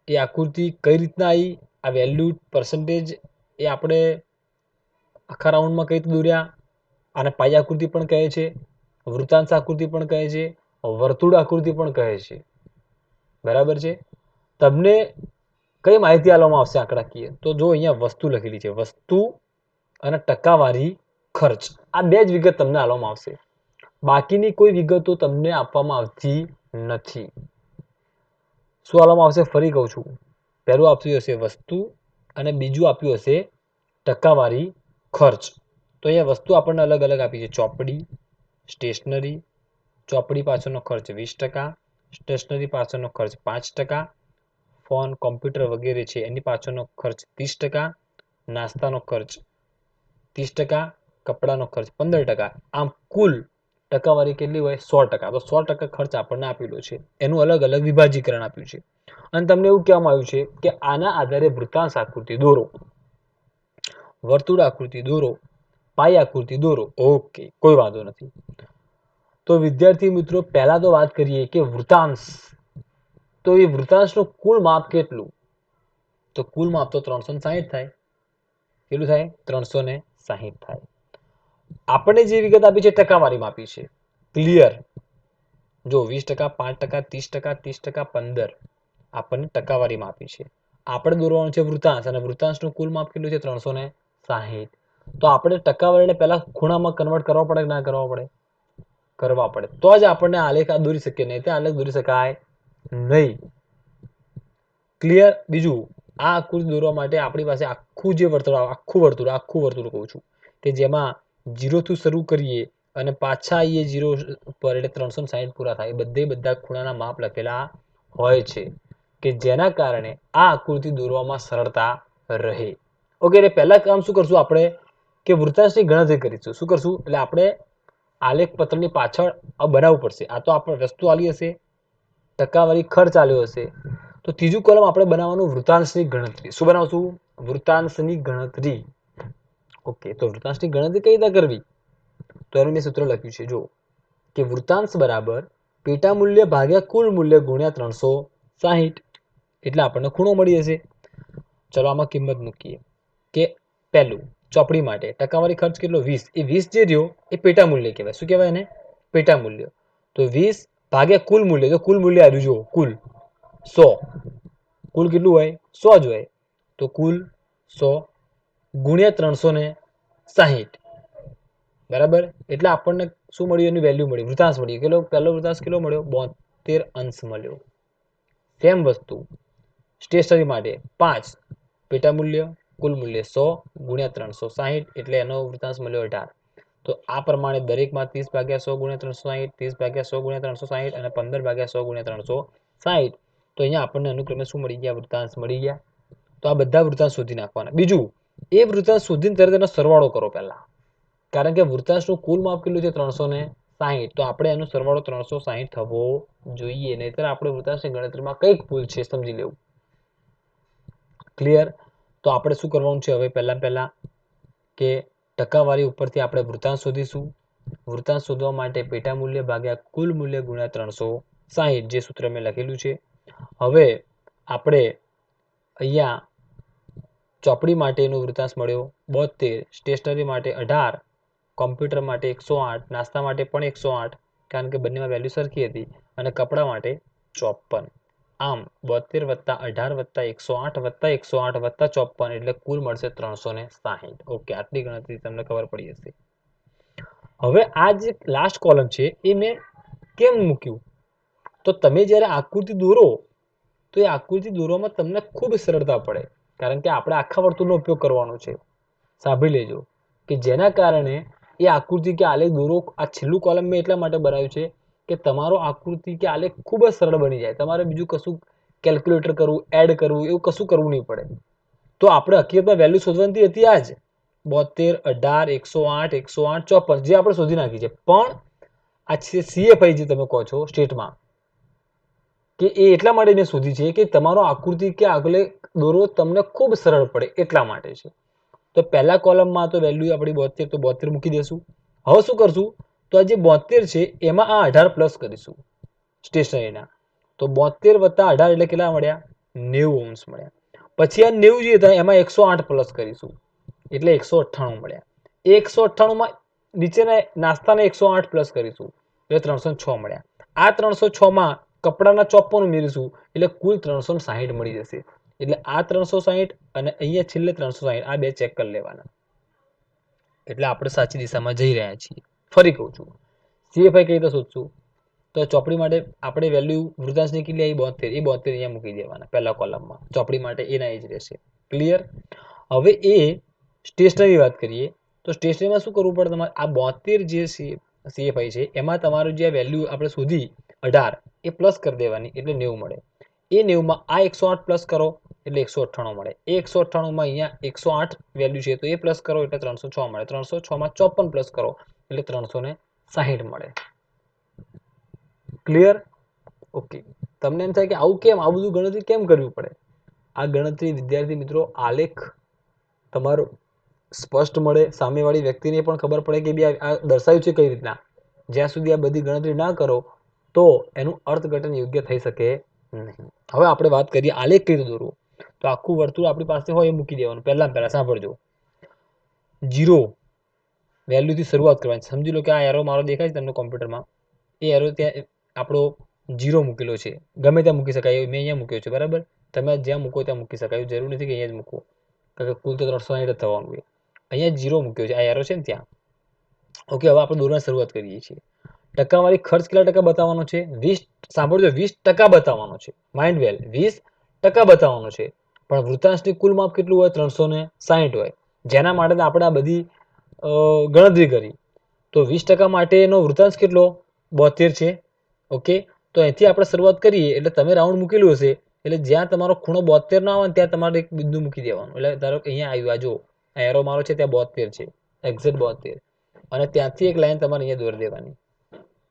એ આકૃતિ કઈ રીતના આવી, આ વેલ્યુ પર્સન્ટેજ એ આપણે આખા રાઉન્ડમાં કઈ રીતે દોર્યા, આને પાઈ આકૃતિ પણ કહે છે, વૃત્તાંશ આકૃતિ પણ કહે છે, વર્તુળ આકૃતિ પણ કહે છે. બરાબર છે. તમને કઈ માહિતી આપવામાં આવશે આંકડાકીય, તો જો અહીંયા વસ્તુ લખેલી છે, વસ્તુ અને ટકાવારી ખર્ચ, આ 2 જ વિગત તમને આપવામાં આવશે. બાકીની કોઈ વિગતો તમને આપવામાં આવતી નથી. શું આપવામાં આવશે, ફરી કહું છું. પહેલું આપ્યું હશે વસ્તુ અને બીજું આપ્યું હશે ટકાવારી ખર્ચ. તો અહીંયા વસ્તુ આપણને અલગ અલગ આપી છે. ચોપડી, સ્ટેશનરી, ચોપડી પાછળનો ખર્ચ 20%, સ્ટેશનરી પાછળનો ખર્ચ 5%, ફોન, કોમ્પ્યુટર વગેરે છે એની પાછળનો ખર્ચ 30%, નાસ્તાનો ખર્ચ 30%, કપડાનો ખર્ચ 15%. આમ કુલ ટકાવારી કેટલી હોય, 100%. તો 100% ખર્ચ આપણને આપેલો છે, એનું અલગ અલગ વિભાજીકરણ આપ્યું છે. અને તમને એવું કહેવામાં આવ્યું છે કે આના આધારે વૃત્તાંશ આકૃતિ દોરો, વર્તુળ આકૃતિ દોરો, પાઈ આકૃતિ દોરો. ઓકે, કોઈ વાંધો નથી. તો વિદ્યાર્થી મિત્રો પહેલા તો વાત કરીએ કે વૃત્તાંશ. તો એ વૃત્તાંશનું કુલ માપ કેટલું, તો કુલ માપ તો 360 થાય. કેટલું થાય, 360 થાય. આપણને જે વિગત આપી છે ટકાવારીમાં આપી છે. ક્લિયર? જો 20%, 5%, 30%, 30%, 15 આપણને ટકાવારીમાં આપી છે. આપણે દોરવાનું છે વૃતાંશ, અને વૃતાંશનું કુલ માપ કેટલું છે? 360. તો આપણે ટકાવારીને પહેલા ખૂણામાં કન્વર્ટ કરવા પડે કે ના કરવા પડે? કરવા પડે. તો જ આપણને આલેખ દોરી શકીએ, નહીં તો આલેખ દોરી શકાય નહીં. ક્લિયર? બીજું, આ આકૃતિ દોરવા માટે આપણી પાસે આખું જે વર્તુળ, આખું વર્તુળ કહું છું, કે જેમાં 0 થી શરૂ કરીએ અને પાછા આવીએ 0 પર, એટલે 360 પૂરા થાય. બધા ખૂણાના માપ લખેલા હોય છે, કે જેના કારણે આ આકૃતિ દોરવામાં સરળતા રહે. ઓકે, એટલે પહેલા કામ શું કરશું આપણે? કે વૃતાંશની ગણતરી કરીશું. શું કરશું? એટલે આપણે આલેખ પત્રની પાછળ બનાવવું પડશે. આ તો આપણે વસ્તુ આલી હશે, ટકાવારી ખર્ચ આલ્યો હશે. તો ત્રીજું કોલમ આપણે બનાવવાનું વૃતાંશની ગણતરી. શું બનાવશું? વૃતાંશની ગણતરી. ઓકે, તો વૃતાંશની ગણતરી કઈ રીતે કરવી? તો એનું મેં સૂત્ર લખ્યું છે, જો, કે વૃતાંશ બરાબર પેટા મૂલ્ય ભાગ્યા કુલ મૂલ્ય ગુણ્યા 360. એટલે આપણને ખૂણો મળી જશે. ચલો આમાં કિંમત મૂકીએ. કે પહેલું, ચોપડી માટે ટકાવારી ખર્ચ કેટલો? 20. એ 20 જે રહ્યો એ પેટા મૂલ્ય કહેવાય. શું કહેવાય એને? પેટા મૂલ્ય. તો 20 ભાગ્યા કુલ મૂલ્ય. તો કુલ મૂલ્ય આવ્યું, જો કુલ 100. કુલ કેટલું હોય? 100 જ હોય. તો કુલ 100 ગુણ્યા 360. બરાબર? એટલે આપણને શું મળ્યું? એની વેલ્યુ મળી, વૃતાંશ મળી. કેટલો? પહેલો વૃતાંશ કેટલો મળ્યો? 72 અંશ મળ્યો. સેમ વસ્તુ સ્ટેશનરી માટે 5. પેટા મૂલ્ય કુલ મૂલ્ય 100 ગુણ્યા 360, એટલે એનો વૃતાંશ મળ્યો 18. તો આ પ્રમાણે દરેકમાં 30 ભાગ્યા 100 ગુણ્યા 360, 30 ભાગ્યા 100 ગુણ્યા 360 અને 15 ભાગ્યા 100 ગુણ્યા 360. તો અહીંયા આપણને અનુક્રમે શું મળી ગયા? વૃતાંશ મળી ગયા. તો આ બધા વૃતાંશ શોધી નાખવાના. બીજું, એ વૃતાંશ શોધીને તરત એનો સરવાળો કરો પહેલા, કારણ કે વૃતાંશનું કુલ માપ કેટલું છે? 360. તો આપણે એનો સરવાળો 360 થવો જોઈએ, નહીતર આપણે વૃતાંશની ગણતરીમાં કંઈક ભૂલ છે, સમજી લેવું. ક્લિયર? તો આપણે શું કરવાનું છે હવે? પહેલા કે ટકાવારી ઉપરથી આપણે વૃતાંશ શોધીશું. વૃતાંશ શોધવા માટે પેટા મૂલ્ય ભાગ્યા કુલ મૂલ્ય ગુણ્યા 360, જે સૂત્ર મેં લખેલું છે. હવે આપણે અહીંયા ચોપડી માટેનો વૃતાંશ મળ્યો 72, સ્ટેશનરી માટે 18, કોમ્પ્યુટર માટે 108, નાસ્તા માટે પણ 108, કારણ કે બંનેમાં વેલ્યુ સરખી હતી, અને કપડા માટે 54. આમ 72 વત્તા 18 વત્તા 108 વત્તા 108 વત્તા 54, એટલે કુલ મળશે 360. ઓકે, આટલી ગણતરી તમને ખબર પડી હશે. હવે આ જે લાસ્ટ કોલમ છે એ મેં કેમ મૂક્યું? તો તમે જ્યારે આકૃતિ દોરો તો એ આકૃતિ દોરવામાં તમને ખૂબ સરળતા પડે, કારણ કે આપણે આખા વર્તુળનો ઉપયોગ કરવાનો છે. સાંભળી લેજો, કે જેના કારણે એ આકૃતિ કે આલેખ દોરો. આ છેલ્લું કોલમ મેં એટલા માટે બનાવ્યું છે કે તમારો આકૃતિ કે આલેખ ખૂબ જ સરળ બની જાય. તમારે બીજું કશું કેલ્ક્યુલેટર કરવું, એડ કરવું, એવું કશું કરવું નહીં પડે. તો આપણે હકીકતમાં વેલ્યુ શોધવાની હતી આ જ 72, 18, 108, 108, 54, જે આપણે શોધી નાખી છે. પણ આ છે CFI જે તમે કહો છો સ્ટેટમાં, કે એ એટલા માટે મેં શોધી છે કે તમારો આકૃતિ કે આલેખ દોરવો તમને ખૂબ સરળ પડે, એટલા માટે છે. તો પહેલા કોલમમાં તો વેલ્યુ આપણી 72, તો 72 મૂકી દેશું. હવે શું કરશું? તો આ જે 72 છે એમાં આ 18 પ્લસ કરીશું સ્ટેશનરીના. તો 72 વત્તા 18 એટલે કેટલા મળ્યા? 90 અંશ મળ્યા. પછી આ 90 જે હતા એમાં 108 પ્લસ કરીશું, એટલે 198 મળ્યા. એ 198માં નીચેના નાસ્તાના 108 પ્લસ કરીશું, એટલે 306 મળ્યા. આ 306માં કપડાના 54 ઉમેરીશું, એટલે કુલ 360 મળી જશે. એટલે આ 360 અને અહીંયા છેલ્લે 360, આ બે ચેક કરી લેવાના. એટલે આપણે સાચી દિશામાં જઈ રહ્યા છીએ. ફરી કહું છું, CFI કઈ રીતે શોધશું? તો ચોપડી માટે આપણે વેલ્યુ વૃતાંશની કેટલી આવી? 72. એ 72 અહીંયા મૂકી દેવાના પહેલા કોલમમાં. ચોપડી માટે એના એ જ રહેશે. ક્લિયર? હવે એ સ્ટેશનરી વાત કરીએ તો સ્ટેશનરીમાં શું કરવું પડે તમારે? આ 72 જે CFI છે એમાં તમારું જે વેલ્યુ આપણે શોધી 18, એ પ્લસ કરી દેવાની, એટલે 90 મળે. એ 90માં આ 108 પ્લસ કરો, એટલે 198 મળે. એ 198માં અહીંયા 108 વેલ્યુ છે તો એ પ્લસ કરો, એટલે 306 મળે. 306માં 54 પ્લસ કરો, એટલે 360 મળે. ક્લિયર? ઓકે. તમને એમ થાય કે આવું કેમ, આ બધું ગણતરી કેમ કરવી પડે? આ ગણતરી વિદ્યાર્થી મિત્રો આલેખ તમારો સ્પષ્ટ મળે, સામેવાળી વ્યક્તિને પણ ખબર પડે કે ભાઈ આ દર્શાવ્યું છે કઈ રીતના. જ્યાં સુધી આ બધી ગણતરી ના કરો તો એનું અર્થઘટન યોગ્ય થઈ શકે નહીં. હવે આપણે વાત કરીએ આલેખ કઈ રીતે દોરવો. તો આખું વર્તુળ આપણી પાસે હોય એ મૂકી દેવાનું. પહેલા સાંભળજો, 0 વેલ્યુથી શરૂઆત કરવાની. સમજી લો કે આ એરો મારો દેખાય છે તમને કોમ્પ્યુટરમાં, એ એરો ત્યાં આપણો 0 મૂકેલો છે. ગમે ત્યાં મૂકી શકાય, મેં અહીંયા મૂક્યો છે, બરાબર. તમે જ્યાં મૂકો ત્યાં મૂકી શકાય, એવું જરૂર નથી કે અહીંયા જ મૂકો, કારણ કે કુલ તો 360 જ થવાનું છે. અહીંયા 0 મૂક્યો છે, આ એરો છે ને ત્યાં. ઓકે, હવે આપણે દોરવાની શરૂઆત કરીએ છીએ. ટકાવારી ખર્ચ કેટલા ટકા બતાવવાનો છે? 20. સાંભળજો, 20% બતાવવાનો છે. માઇન્ડ વેલ, 20% બતાવવાનો છે. પણ વૃતાંશની કુલ માપ કેટલું હોય? 360 હોય. જેના માટે આપણે આ બધી ગણતરી કરી. તો 20% માટેનો વૃતાંશ કેટલો? 72 છે. ઓકે, તો અહીંથી આપણે શરૂઆત કરીએ એટલે તમે રાઉન્ડ મૂકેલું હશે, એટલે જ્યાં તમારો ખૂણો 72 ના આવે ને ત્યાં તમારે એક બિંદુ મૂકી દેવાનું. એટલે ધારો કે અહીંયા આવ્યું, આ જો આ એરો મારો છે ત્યાં 72 છે, એક્ઝેક્ટ 72, અને ત્યાંથી એક લાઈન તમારે અહીંયા દોરી દેવાની.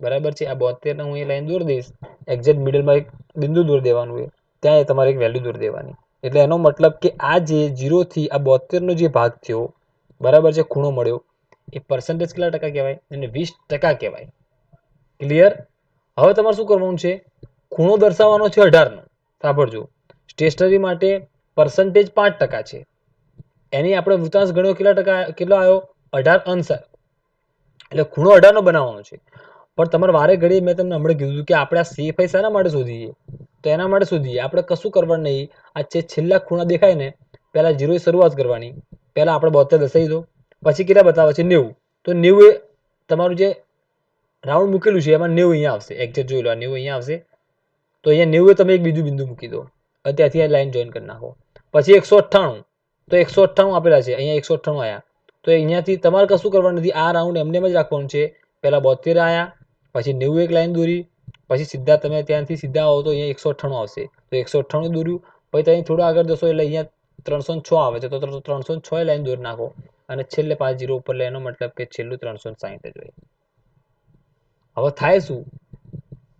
બરાબર છે, આ 72 ને હું અહીંયા લાઈન દોરી દઈશ, એક્ઝેક્ટ મિડલમાં એક બિંદુ દોરી દેવાનું હોય, ત્યાં તમારે એક વેલ્યુ દોરી દેવાની. એટલે એનો મતલબ કે આ જે 0 થી આ 72 નો જે ભાગ થયો, બરાબર છે, ખૂણો મળ્યો, એ પર્સન્ટેજ કેટલા ટકા કહેવાય? એને 20% કહેવાય. ક્લિયર? હવે તમારે શું કરવાનું છે? ખૂણો દર્શાવવાનો છે 18 નો. સાંભળજો, સ્ટેશનરી માટે પર્સન્ટેજ 5% છે. એની આપણે વૃતાંશ ગણ્યો કેટલો આવ્યો? 18 અંશ. એટલે ખૂણો 18 નો બનાવવાનો છે. પણ તમારે વારે ઘડી મેં તમને હમણાં કીધું કે આપણે આ CFI શાના માટે શોધીએ? તો એના માટે શોધીએ, આપણે કશું કરવાનું નહીં. આ છેલ્લા ખૂણા દેખાય ને, પહેલા 0 શરૂઆત કરવાની. પહેલા આપણે 72 દર્શાવી દો, પછી કેટલા બતાવે છે? 90. તો 90 એ તમારું જે રાઉન્ડ મૂકેલું છે એમાં 90 અહીંયા આવશે. એક્ઝેક્ટ જોઈ લો, 90 અહીંયા આવશે. તો અહીંયા 90 તમે એક બીજું બિંદુ મૂકી દો, ત્યાંથી આ લાઈન જોઈન કરી નાખો. પછી 198, તો 198 આપેલા છે, અહીંયા 198 આવ્યા. તો અહીંયાથી તમારે કશું કરવાનું નથી, આ રાઉન્ડ એમને જ રાખવાનું છે. પહેલા 72 આવ્યા, પછી 90 એક લાઈન દોરી, પછી સીધા તમે ત્યાંથી સીધા આવો તો અહીંયા 198 આવશે, તો 198 દોર્યું. પછી તમે થોડું આગળ જશો એટલે અહીંયા 306 આવે છે, તો 306 લાઈન દોરી નાખો, અને છેલ્લે 5 0 ઉપર લે, એનો મતલબ કે છેલ્લું 360 જ હોય. હવે થાય શું?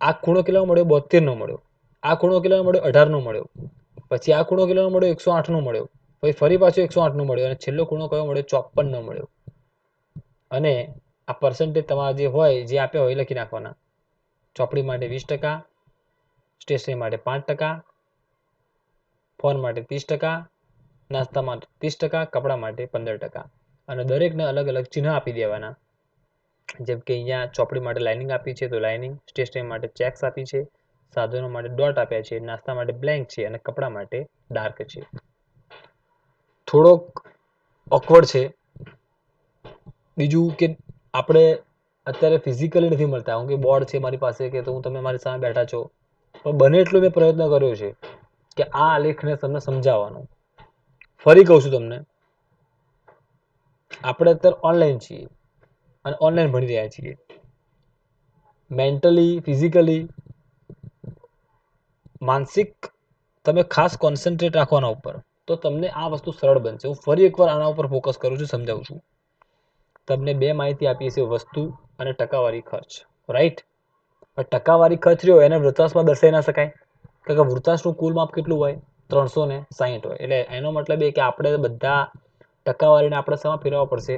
આ ખૂણો કેટલો મળ્યો? 72 નો મળ્યો. આ ખૂણો કેટલો મળ્યો? 18 નો મળ્યો. પછી આ ખૂણો કેટલો મળ્યો? 108 નો મળ્યો. પછી ફરી પાછો 108 નો મળ્યો, અને છેલ્લો ખૂણો કયો મળ્યો? 54 નો મળ્યો. અને આ પર્સન્ટેજ તમારા જે હોય, જે આપ્યા હોય એ લખી નાખવાના. ચોપડી માટે 20%, સ્ટેશનરી માટે 5%, ફોન માટે 30%, નાસ્તા માટે 30%, કપડાં માટે 15%. અને દરેકને અલગ અલગ ચિહ્ન આપી દેવાના. જેમ કે અહીંયા ચોપડી માટે લાઇનિંગ આપી છે, તો લાઇનિંગ. સ્ટેશનરી માટે ચેક્સ આપી છે, સાધનો માટે ડોટ આપ્યા છે, નાસ્તા માટે બ્લેન્ક છે, અને કપડાં માટે ડાર્ક છે. થોડોક ઓકવર્ડ છે. બીજું કે આપણે અત્યારે ફિઝિકલી નથી મળતા. હું કે બોર્ડ છે મારી પાસે, કે તો હું તમે મારી સામે બેઠા છો, પણ બને એટલું મેં પ્રયત્ન કર્યો છે કે આ આલેખને તમને સમજાવવાનો. ફરી કહું છું તમને, આપણે અત્યારે ઓનલાઈન છીએ અને ઓનલાઈન ભણી રહ્યા છીએ. મેન્ટલી, ફિઝિકલી, માનસિક તમે ખાસ કોન્સન્ટ્રેટ રાખવાના ઉપર, તો તમને આ વસ્તુ સરળ બનશે. હું ફરી એકવાર આના ઉપર ફોકસ કરું છું, સમજાવું છું. તમને 2 માહિતી આપી છે, વસ્તુ અને ટકાવારી ખર્ચ, રાઈટ? પણ ટકાવારી ખર્ચ રહ્યો એને વૃતાંશમાં દર્શાવી ના શકાય, કારણ કે વૃતાંશનું કુલ માપ કેટલું હોય? 360 હોય. એટલે એનો મતલબ એ કે આપણે બધા ટકાવારીને આપણે શેમાં ફેરવવા પડશે?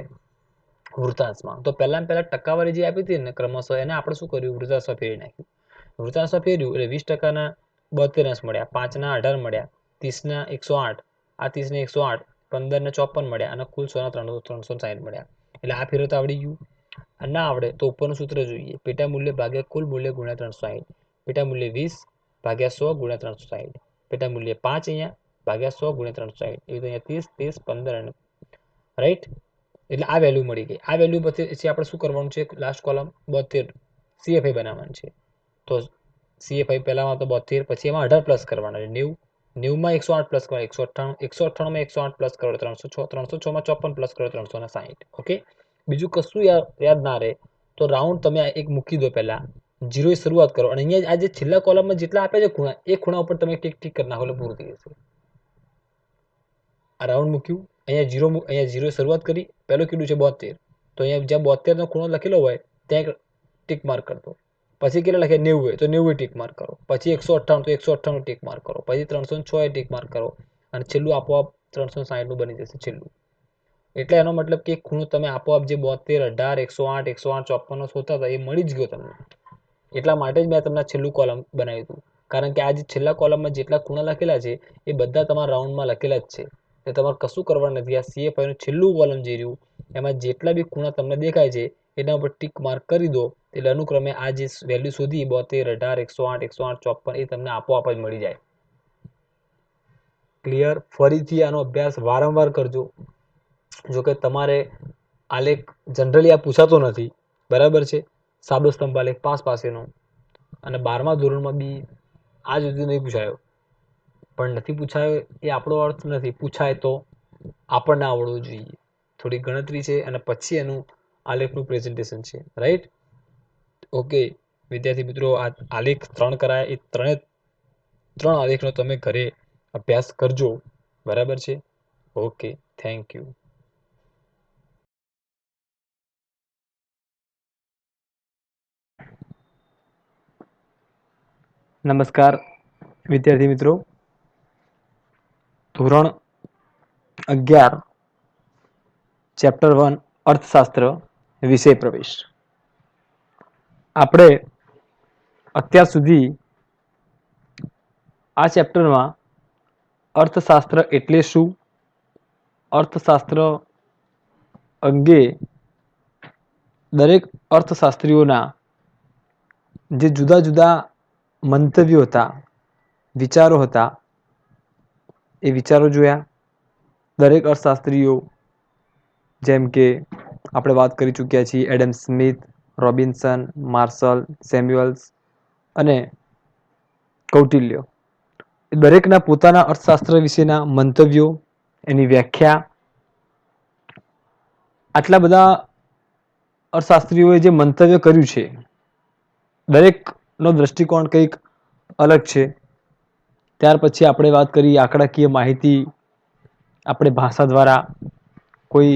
વૃતાંશમાં. તો પહેલા ટકાવારી જે આપી હતી ને ક્રમશઃ, એને આપણે શું કર્યું? વૃતાંશમાં ફેરવી નાખ્યું. વૃતાંશમાં ફેર્યું એટલે 20%ના 72 અંશ મળ્યા, 5ના 18 મળ્યા, 30ના 108, આ 30ને 108, 15ને 54 મળ્યા, અને કુલ 100ના 360 મળ્યા. એટલે આ ફેરવતા આવડી ગયું. ના આવડે તો ઉપરનું સૂત્ર જોઈએ, પેટા મૂલ્ય ભાગ્યા કુલ મૂલ્ય ગુણ્યા 360. પેટા મૂલ્ય 20 ભાગ્યા 100 ગુણ્યા 360. પેટા મૂલ્ય 5 અહીંયા ભાગ્યા 100 ગુણ્યા 360. એ તો અહીંયા 30, 30, 15 અને રાઈટ. એટલે આ વેલ્યુ મળી ગઈ. આ વેલ્યુ પછી આપણે શું કરવાનું છે? લાસ્ટ કોલમ 72 CFI બનાવવાનું છે. તો CFI પહેલામાં તો 72, પછી એમાં 18 પ્લસ કરવાના, 90, 90માં 108 પ્લસ કરો, 198, 198માં 108 પ્લસ કરો, 306, 306માં 54 પ્લસ કરો, 360. ઓકે, બીજું કશું યાદ ના રહે તો રાઉન્ડ તમે એક મૂકી દો, પહેલા 0 શરૂઆત કરો, અને અહીંયા આ જે છેલ્લા કોલમમાં જેટલા આપ્યા છે ખૂણા, એ ખૂણા ઉપર તમે ટીક ટીક કરી નાખો એટલે પૂરું થઈ જશે. આ રાઉન્ડ મૂક્યું, અહીંયા 0 શરૂઆત કરી, પહેલું કેટલું છે? 72. તો અહીંયા જ્યાં 72 નો ખૂણો લખેલો હોય ત્યાં એક ટીક માર્ક કરતો. પછી કેટલા લખે? 90 હોય તો 90 ટીક માર્ક કરો. પછી 158 તો 158 ટીક માર્ક કરો. પછી 306 ટીક માર્ક કરો, અને છેલ્લું આપોઆપ 360 નું બની જશે છેલ્લું. એટલે એનો મતલબ કે ખૂણો તમે આપોઆપ જે 72, 18, 108, 108, 54 શોધતા હતા એ મળી જ ગયો તમને. એટલા માટે જ મેં તમને છેલ્લું કોલમ બનાવ્યું હતું, કારણ કે આ જે છેલ્લા કોલમમાં જેટલા ખૂણા લખેલા છે એ બધા તમારા રાઉન્ડમાં લખેલા જ છે. એટલે તમારે કશું કરવાનું નથી. આ CFI નું છેલ્લું કોલમ જે રહ્યું એમાં જેટલા બી ખૂણા તમને દેખાય છે એના ઉપર ટીક માર્ક કરી દો એટલે અનુક્રમે આ જે વેલ્યુ શોધી 72, 18, 108, 108, 54 એ તમને આપોઆપ જ મળી જાય. ક્લિયર? ફરીથી આનો અભ્યાસ વારંવાર કરજો. જો કે તમારે આલેખ જનરલી આ પૂછાતો નથી, બરાબર છે? સાદો સ્તંભ આલેખ પાસ પાસેનો, અને 12મા ધોરણમાં બી આજ સુધી નહીં પૂછાયો. પણ નથી પૂછાયો એ આપણો અર્થ નથી. પૂછાય તો આપણને આવડવું જોઈએ. થોડી ગણતરી છે અને પછી એનું આલેખનું પ્રેઝન્ટેશન છે. રાઈટ? ઓકે વિદ્યાર્થી મિત્રો, આ આલેખ 3 કરાયા. એ ત્રણ આલેખનો તમે ઘરે અભ્યાસ કરજો. બરાબર છે? Okay, thank you. નમસ્કાર વિદ્યાર્થી મિત્રો. ધોરણ 11 ચેપ્ટર 1 અર્થશાસ્ત્ર વિષય પ્રવેશ. આપણે અત્યાર સુધી આ ચેપ્ટરમાં અર્થશાસ્ત્ર એટલે શું, અર્થશાસ્ત્ર અંગે દરેક અર્થશાસ્ત્રીઓના જે જુદા જુદા મંતવ્યો હતા, વિચારો હતા, એ વિચારો જોયા. દરેક અર્થશાસ્ત્રીઓ જેમ કે આપણે વાત કરી ચૂક્યા છીએ એડમ સ્મિથ, રોબિન્સન, માર્શલ, સેમ્યુઅલ્સ અને કૌટિલ્ય. એ દરેકના પોતાના અર્થશાસ્ત્ર વિશેના મંતવ્યો, એની વ્યાખ્યા, આટલા બધા અર્થશાસ્ત્રીઓએ જે મંતવ્ય કર્યું છે, દરેકનો દ્રષ્ટિકોણ કંઈક અલગ છે. ત્યાર પછી આપણે વાત કરી આંકડાકીય માહિતી, આપણે ભાષા દ્વારા કોઈ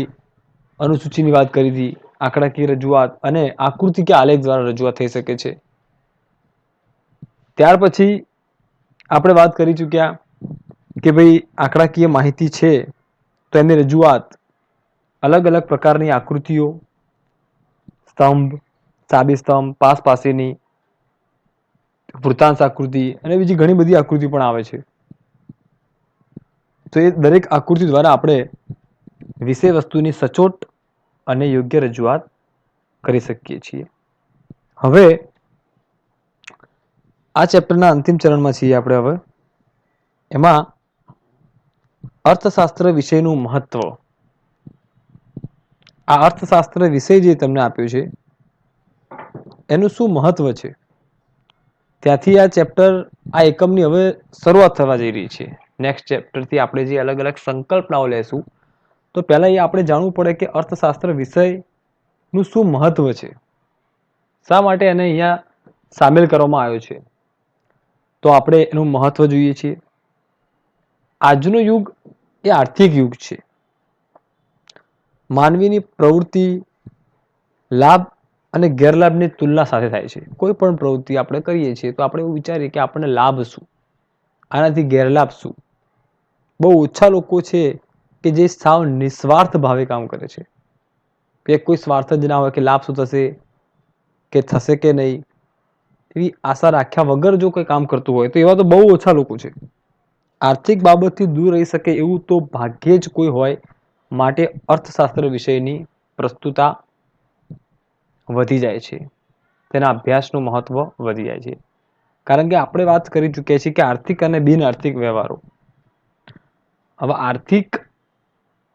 અનુસૂચિની વાત કરી હતી, આંકડાકીય રજૂઆત અને આકૃતિ કે આલેખ દ્વારા રજૂઆત થઈ શકે છે. ત્યાર પછી આપણે વાત કરી ચૂક્યા કે ભાઈ આંકડાકીય માહિતી છે તો એની રજૂઆત અલગ અલગ પ્રકારની આકૃતિઓ, સ્તંભ, સાબી સ્તંભ, પાસ પાસેની, વૃત્તાંશ આકૃતિ અને બીજી ઘણી બધી આકૃતિ પણ આવે છે. તો એ દરેક આકૃતિ દ્વારા આપણે વિષય વસ્તુની સચોટ અને યોગ્ય રજૂઆત કરી શકીએ છીએ. હવે આ ચેપ્ટરના અંતિમ ચરણમાં છીએ આપણે. હવે એમાં અર્થશાસ્ત્ર વિષયનું મહત્વ, આ અર્થશાસ્ત્ર વિષય જે તમને આપ્યો છે એનું શું મહત્વ છે, ત્યાંથી આ ચેપ્ટર, આ એકમની હવે શરૂઆત થવા જઈ રહી છે. નેક્સ્ટ ચેપ્ટરથી આપણે જે અલગ અલગ સંકલ્પનાઓ લેશું, તો પહેલા એ આપણે જાણવું પડે કે અર્થશાસ્ત્ર વિષયનું શું મહત્વ છે, શા માટે એને અહીંયા સામેલ કરવામાં આવ્યો છે. તો આપણે એનું મહત્વ જોઈએ છીએ. આજનો યુગ એ આર્થિક યુગ છે. માનવીની પ્રવૃત્તિ લાભ અને ગેરલાભની તુલના સાથે થાય છે. કોઈ પણ પ્રવૃત્તિ આપણે કરીએ છીએ તો આપણે એવું વિચારીએ કે આપણને લાભ શું, આનાથી ગેરલાભ શું. બહુ ઓછા લોકો છે કે જે સાવ નિસ્વાર્થ ભાવે કામ કરે છે, કે કોઈ સ્વાર્થ જ ના હોય કે લાભ શું થશે કે થશે કે નહીં, એવી આશા રાખ્યા વગર જો કોઈ કામ કરતું હોય તો એવા તો બહુ ઓછા લોકો છે. આર્થિક બાબતથી દૂર રહી શકે એવું તો ભાગ્યે જ કોઈ હોય. માટે અર્થશાસ્ત્ર વિષયની પ્રસ્તુતા વધી જાય છે, તેના અભ્યાસનું મહત્વ વધી જાય છે. કારણ કે આપણે વાત કરી ચૂક્યા છીએ કે આર્થિક અને બિન આર્થિક વ્યવહારો. હવે આર્થિક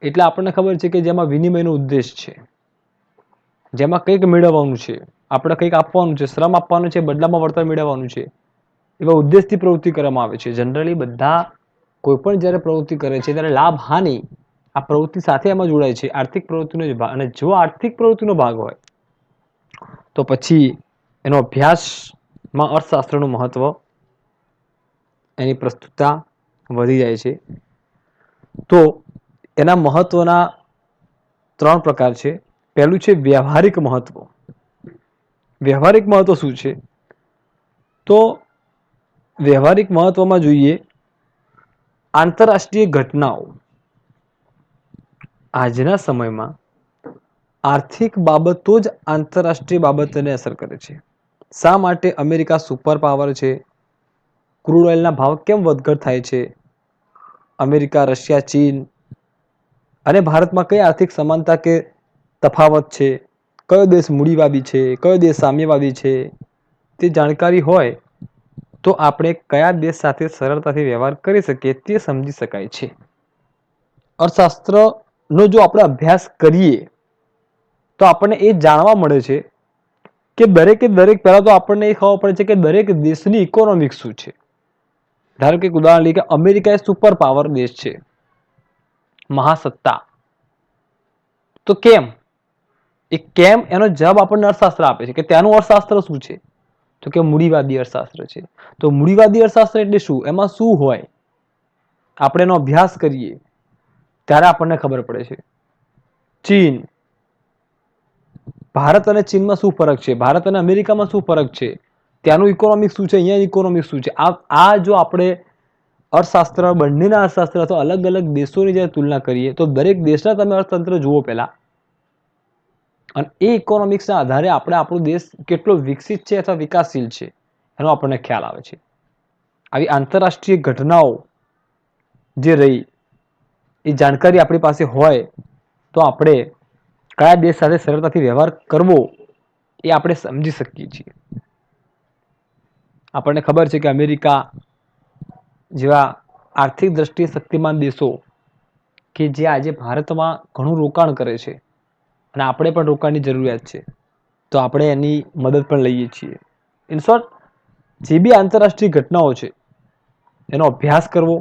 એટલે આપણને ખબર છે કે જેમાં વિનિમયનો ઉદ્દેશ છે, જેમાં કંઈક મેળવવાનું છે, આપણે કંઈક આપવાનું છે, શ્રમ આપવાનું છે, બદલામાં વળતર મેળવવાનું છે, એવા ઉદ્દેશથી પ્રવૃત્તિ કરવામાં આવે છે. જનરલી બધા કોઈ પણ જ્યારે પ્રવૃત્તિ કરે છે ત્યારે લાભ હાનિ આ પ્રવૃત્તિ સાથે એમાં જોડાય છે, આર્થિક પ્રવૃત્તિનો જ ભાગ. અને જો આર્થિક પ્રવૃત્તિનો ભાગ હોય તો પછી એનો અભ્યાસમાં અર્થશાસ્ત્રનું મહત્વ, એની પ્રસ્તુતતા વધી જાય છે. તો એના મહત્વના 3 પ્રકાર છે. પહેલું છે વ્યવહારિક મહત્વ. વ્યવહારિક મહત્વ શું છે? તો વ્યવહારિક મહત્વમાં જોઈએ આંતરરાષ્ટ્રીય ઘટનાઓ. આજના સમયમાં આર્થિક બાબતો જ આંતરરાષ્ટ્રીય બાબતોને અસર કરે છે. શા માટે અમેરિકા સુપર પાવર છે? ક્રૂડ ઓઇલના ભાવ કેમ વધઘટ થાય છે? અમેરિકા, રશિયા, ચીન અને ભારતમાં કઈ આર્થિક સમાનતા કે તફાવત છે, કયો દેશ મૂડીવાદી છે, કયો દેશ સામ્યવાદી છે, તે જાણકારી હોય તો આપણે કયા દેશ સાથે સરળતાથી વ્યવહાર કરી શકીએ તે સમજી શકાય છે. અર્થશાસ્ત્રનો જો આપણે અભ્યાસ કરીએ તો આપણને એ જાણવા મળે છે કે દરેકે દરેક પહેલા તો આપણને એ ખબર પડે છે કે દરેક દેશની ઇકોનોમિક્સ શું છે. ધારો કે ઉદાહરણ લઈએ કે અમેરિકા એ સુપર પાવર દેશ છે, મહાસત્તા. તો કેમ? એ કેમ એનો જવાબ આપણને અર્થશાસ્ત્ર આપે છે કે ત્યાંનું અર્થશાસ્ત્ર શું છે, તો કે મૂડીવાદી અર્થશાસ્ત્ર છે. તો મૂડીવાદી અર્થશાસ્ત્ર એટલે શું, એમાં શું હોય, આપણે એનો અભ્યાસ કરીએ ત્યારે આપણને ખબર પડે છે. ચીન, ભારત અને ચીનમાં શું ફરક છે, ભારત અને અમેરિકામાં શું ફરક છે, ત્યાંનું ઇકોનોમિક્સ શું છે, અહીંયા ઇકોનોમિક્સ શું છે. આ જો આપણે અર્થશાસ્ત્ર, બંનેના અર્થશાસ્ત્ર અથવા અલગ અલગ દેશોની જ્યારે તુલના કરીએ તો દરેક દેશના તમે અર્થતંત્ર જુઓ પહેલા, અને એ ઇકોનોમિક્સના આધારે આપણે આપણો દેશ કેટલો વિકસિત છે અથવા વિકાસશીલ છે એનો આપણને ખ્યાલ આવે છે. આવી આંતરરાષ્ટ્રીય ઘટનાઓ જે રહી એ જાણકારી આપણી પાસે હોય તો આપણે કયા દેશ સાથે સરળતાથી વ્યવહાર કરવો એ આપણે સમજી શકીએ છીએ. આપણને ખબર છે કે અમેરિકા જેવા આર્થિક દ્રષ્ટિએ શક્તિમાન દેશો કે જે આજે ભારતમાં ઘણું રોકાણ કરે છે અને આપણે પણ રોકાણની જરૂરિયાત છે, તો આપણે એની મદદ પણ લઈએ છીએ. ઇન શોર્ટ, જે બી આંતરરાષ્ટ્રીય ઘટનાઓ છે એનો અભ્યાસ કરવો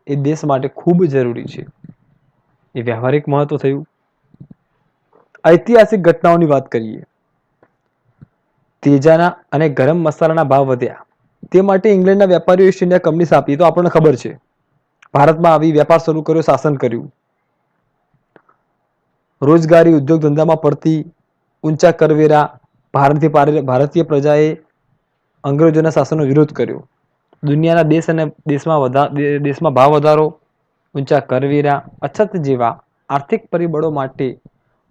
એ દેશ માટે ખૂબ જરૂરી છે. એ વ્યવહારિક મહત્વ થયું. ઐતિહાસિક ઘટનાઓની વાત કરીએ. તેજાના અને ગરમ મસાલાના ભાવ વધ્યા, તે માટે ઇંગ્લેન્ડના વેપારીઓ ઈસ્ટ ઇન્ડિયા કંપની સ્થાપી. તો આપણને ખબર છે ભારતમાં આવી વેપાર શરૂ કર્યો, શાસન કર્યું. રોજગારી, ઉદ્યોગ ધંધામાં પડતી ઊંચા કરવેરા, ભારતીય પ્રજાએ અંગ્રેજોના શાસનનો વિરોધ કર્યો. દુનિયાના દેશ અને દેશમાં ભાવ વધારો, ઊંચા કરવેરા, અછત જેવા આર્થિક પરિબળો માટે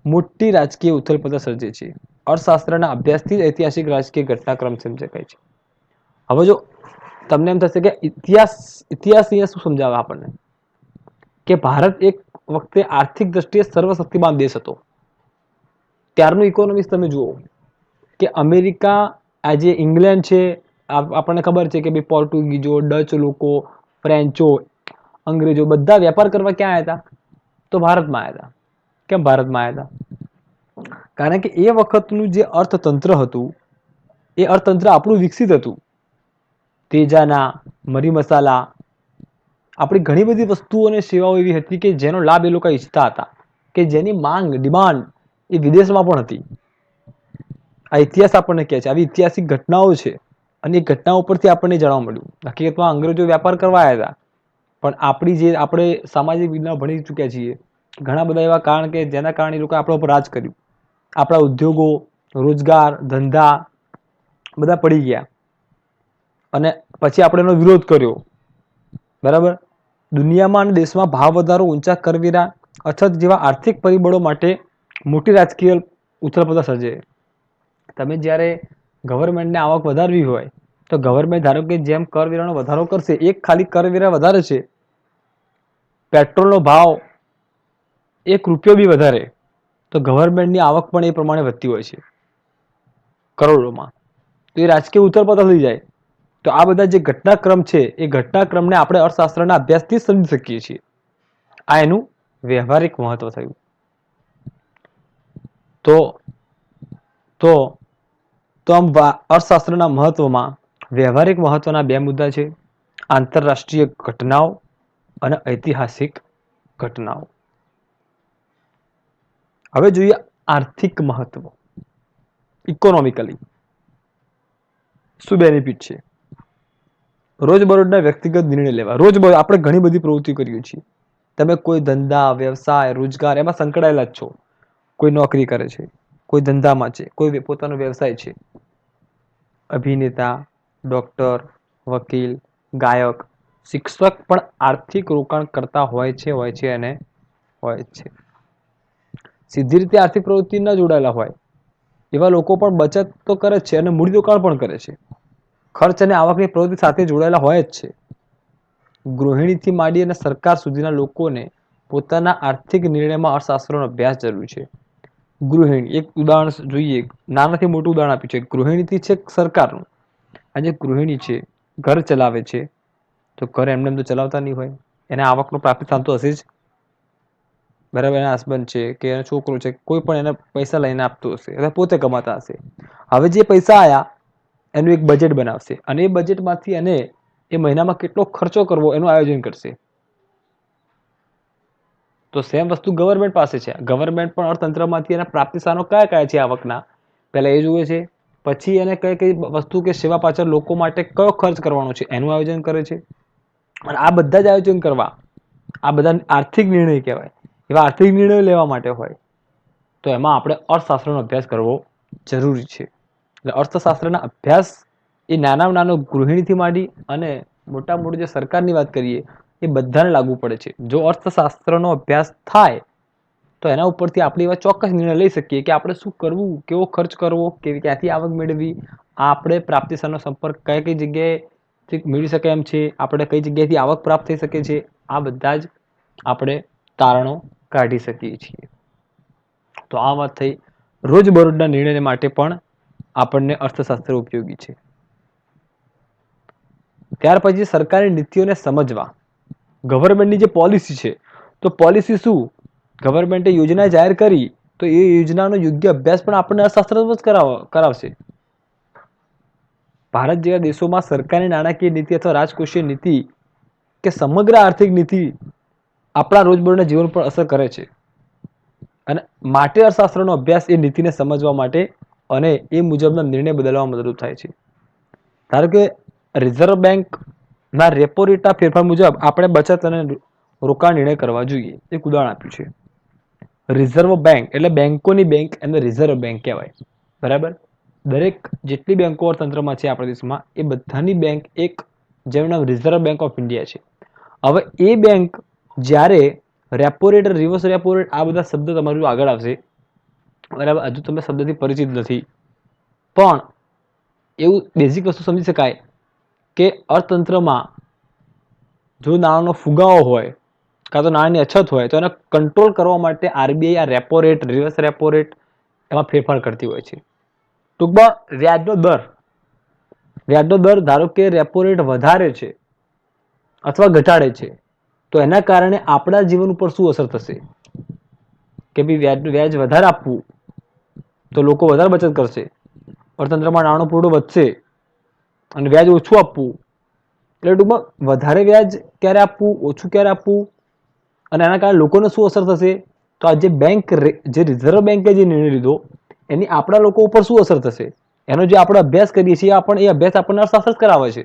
મોટી રાજકીય ઉથલપાથલ સર્જે છે. અર્થશાસ્ત્રના અભ્યાસથી જ ઐતિહાસિક રાજકીય ઘટનાક્રમ સમજી શકાય છે. હવે જો તમને એમ થશે કે ઇતિહાસ અહીંયા શું સમજાવે આપણને, કે ભારત એક વખતે આર્થિક દ્રષ્ટિએ સર્વશક્તિમાન દેશ હતો. ત્યારનું ઇકોનોમિક્સ તમે જુઓ કે અમેરિકા, આજે ઇંગ્લેન્ડ છે, આપણને ખબર છે કે ભાઈ પોર્ટુગીઝો, ડચ લોકો, ફ્રેન્ચો, અંગ્રેજો બધા વેપાર કરવા ક્યાં આવ્યા હતા, તો ભારતમાં આવ્યા હતા. કેમ ભારતમાં આવ્યા હતા? કારણ કે એ વખતનું જે અર્થતંત્ર હતું એ અર્થતંત્ર આપણું વિકસિત હતું. તેજાના, મરી મસાલા, આપણી ઘણી બધી વસ્તુઓ અને સેવાઓ એવી હતી કે જેનો લાભ એ લોકો ઈચ્છતા હતા, કે જેની માંગ, ડિમાન્ડ એ વિદેશમાં પણ હતી. આ ઇતિહાસ આપણને કહે છે, આવી ઐતિહાસિક ઘટનાઓ છે અને એ ઘટનાઓ પરથી આપણને જાણવા મળ્યું. હકીકતમાં અંગ્રેજો વેપાર કરવા આવ્યા હતા, પણ આપણે સામાજિક વિજ્ઞાન ભણી ચૂક્યા છીએ, ઘણા બધા એવા કારણ કે જેના કારણે એ લોકોએ આપણા ઉપર રાજ કર્યું. આપણા ઉદ્યોગો, રોજગાર, ધંધા બધા પડી ગયા અને પછી આપણે એનો વિરોધ કર્યો. બરાબર? દુનિયામાં અને દેશમાં ભાવ વધારો, ઊંચા કરવેરા, અછત જેવા આર્થિક પરિબળો માટે મોટી રાજકીય ઉથલપાથલ સર્જે. તમે જ્યારે ગવર્મેન્ટને આવક વધારવી હોય તો ગવર્મેન્ટ ધારો કે જેમ કરવેરાનો વધારો કરશે, એક ખાલી કરવેરા વધારે છે, પેટ્રોલનો ભાવ ₹1 બી વધારે, તો ગવર્મેન્ટની આવક પણ એ પ્રમાણે વધતી હોય છે કરોડોમાં. તો એ રાજકીય ઉથલપાથલ થઈ જાય. તો આ બધા જે ઘટનાક્રમ છે એ ઘટનાક્રમને આપણે અર્થશાસ્ત્રના અભ્યાસથી જ સમજી શકીએ છીએ. આ એનું વ્યવહારિક મહત્વ થયું. તો આમ અર્થશાસ્ત્રના મહત્વમાં વ્યવહારિક મહત્વના 2 મુદ્દા છે: આંતરરાષ્ટ્રીય ઘટનાઓ અને ઐતિહાસિક ઘટનાઓ. હવે જોઈએ આર્થિક મહત્વ. ઇકોનોમિકલી શું બેનિફિટ છે? રોજબરોજના વ્યક્તિગત નિર્ણય લેવા. રોજબરોજ આપણે ઘણી બધી પ્રવૃત્તિ કરીએ છીએ. તમે કોઈ ધંધા, વ્યવસાય, રોજગાર એમાં સંકળાયેલા જ છો. કોઈ નોકરી કરે છે, કોઈ ધંધામાં છે, કોઈ પોતાનો વ્યવસાય છે. અભિનેતા, ડોક્ટર, વકીલ, ગાયક, શિક્ષક પણ આર્થિક રોકાણ કરતા હોય છે. સીધી રીતે આર્થિક પ્રવૃત્તિ ન જોડાયેલા હોય એવા લોકો પણ બચત તો કરે જ છે અને મૂડીરોકાણ પણ કરે છે. ખર્ચ અને આવકની પ્રવૃત્તિ સાથે જોડાયેલા હોય જ છે. ગૃહિણીથી માંડી અને સરકાર સુધીના લોકોને પોતાના આર્થિક નિર્ણયમાં અર્થશાસ્ત્રનો અભ્યાસ જરૂરી છે. ગૃહિણી, એક ઉદાહરણ જોઈએ, નાનાથી મોટું ઉદાહરણ આપ્યું છે. ગૃહિણીથી છે સરકારનું. આજે ગૃહિણી છે, ઘર ચલાવે છે, તો ઘર એમને એમ તો ચલાવતા નહીં હોય, એને આવકનો પ્રાપ્તિ થતો હશે જ. બરાબર, એના હસબન્ડ છે કે એનો છોકરો છે, કોઈ પણ એને પૈસા લઈને આપતું હશે, એટલે પોતે કમાતા હશે. હવે જે પૈસા આયા એનું એક બજેટ બનાવશે અને એ બજેટમાંથી એને એ મહિનામાં કેટલો ખર્ચો કરવો એનું આયોજન કરશે. તો સેમ વસ્તુ ગવર્મેન્ટ પાસે છે. ગવર્મેન્ટ પણ અર્થતંત્રમાંથી એના પ્રાપ્તિ સાધનો કયા કયા છે આવકના, પહેલા એ જુએ છે. પછી એને કઈ કઈ વસ્તુ કે સેવા પાછળ લોકો માટે કયો ખર્ચ કરવાનો છે એનું આયોજન કરે છે. અને આ બધા જ આયોજન કરવા, આ બધા આર્થિક નિર્ણય કહેવાય. એવા આર્થિક નિર્ણયો લેવા માટે હોય તો એમાં આપણે અર્થશાસ્ત્રનો અભ્યાસ કરવો જરૂરી છે. એટલે અર્થશાસ્ત્રના અભ્યાસ એ નાનામાં નાનો ગૃહિણીથી માંડી અને મોટા મોટી જે સરકારની વાત કરીએ એ બધાને લાગુ પડે છે. જો અર્થશાસ્ત્રનો અભ્યાસ થાય તો એના ઉપરથી આપણે એવા ચોક્કસ નિર્ણય લઈ શકીએ કે આપણે શું કરવું, કેવો ખર્ચ કરવો, ક્યાંથી આવક મેળવવી, આપણે પ્રાપ્તિ સાધનનો સંપર્ક કઈ કઈ જગ્યાએ મેળવી શકાય એમ છે, આપણે કઈ જગ્યાએથી આવક પ્રાપ્ત થઈ શકે છે, આ બધા જ આપણે તારણો કાઢી શકીએ છીએ. તો આ વાત થઈ. રોજબરોજના નિર્ણય માટે પણ આપણને અર્થશાસ્ત્ર ઉપયોગી છે. ત્યાર પછી સરકારી નીતિઓને સમજવા. ગવર્મેન્ટની જે પોલિસી છે, તો પોલિસી શું, ગવર્મેન્ટે યોજના જાહેર કરી તો એ યોજનાનો યોગ્ય અભ્યાસ પણ આપણને અર્થશાસ્ત્ર જ કરાવશે. ભારત જેવા દેશોમાં સરકારની નાણાકીય નીતિ અથવા રાજકોષીય નીતિ કે સમગ્ર આર્થિક નીતિ આપણા રોજબરોજના જીવન પર અસર કરે છે. અને માટે અર્થશાસ્ત્રનો અભ્યાસ એ નીતિને સમજવા માટે અને એ મુજબના નિર્ણય બદલવામાં મદદરૂપ થાય છે. ધારો કે રિઝર્વ બેંકના રેપો રેટના ફેરફાર મુજબ આપણે બચત અને રોકાણ નિર્ણય કરવા જોઈએ. એક ઉદાહરણ આપ્યું છે. રિઝર્વ બેંક એટલે બેંકોની બેંક, એને રિઝર્વ બેંક કહેવાય. બરાબર, દરેક જેટલી બેંકો અર્થતંત્રમાં છે આપણા દેશમાં એ બધાની બેંક એક, જેનું નામ રિઝર્વ બેંક ઓફ ઇન્ડિયા છે. હવે એ બેંક જ્યારે repo rate, reverse repo rate, આ બધા શબ્દ તમારું આગળ આવશે. બરાબર, હજુ તમે શબ્દથી પરિચિત નથી, પણ એવું બેઝિક વસ્તુ સમજી શકાય કે અર્થતંત્રમાં જો નાણાંનો ફુગાવો હોય કાં તો નાણાંની અછત હોય તો એને કંટ્રોલ કરવા માટે આરબીઆઈ આ repo rate, reverse repo rate એમાં ફેરફાર કરતી હોય છે. ટૂંકમાં વ્યાજનો દર ધારો કે રેપો રેટ વધારે છે અથવા ઘટાડે છે તો એના કારણે આપણા જીવન ઉપર શું અસર થશે કે ભાઈ વ્યાજ વધારે આપવું તો લોકો વધારે બચત કરશે, અર્થતંત્રમાં નાણું પૂરતું વધશે. અને વ્યાજ ઓછું આપવું એટલે ટૂંકમાં વધારે વ્યાજ ક્યારે આપવું, ઓછું ક્યારે આપવું, અને એના કારણે લોકોને શું અસર થશે, તો આ જે બેંક, જે રિઝર્વ બેંકે જે નિર્ણય લીધો એની આપણા લોકો ઉપર શું અસર થશે, એનો જે આપણે અભ્યાસ કરીએ છીએ એ અભ્યાસ આપણને અર્થશાસ્ત્ર કરાવે છે.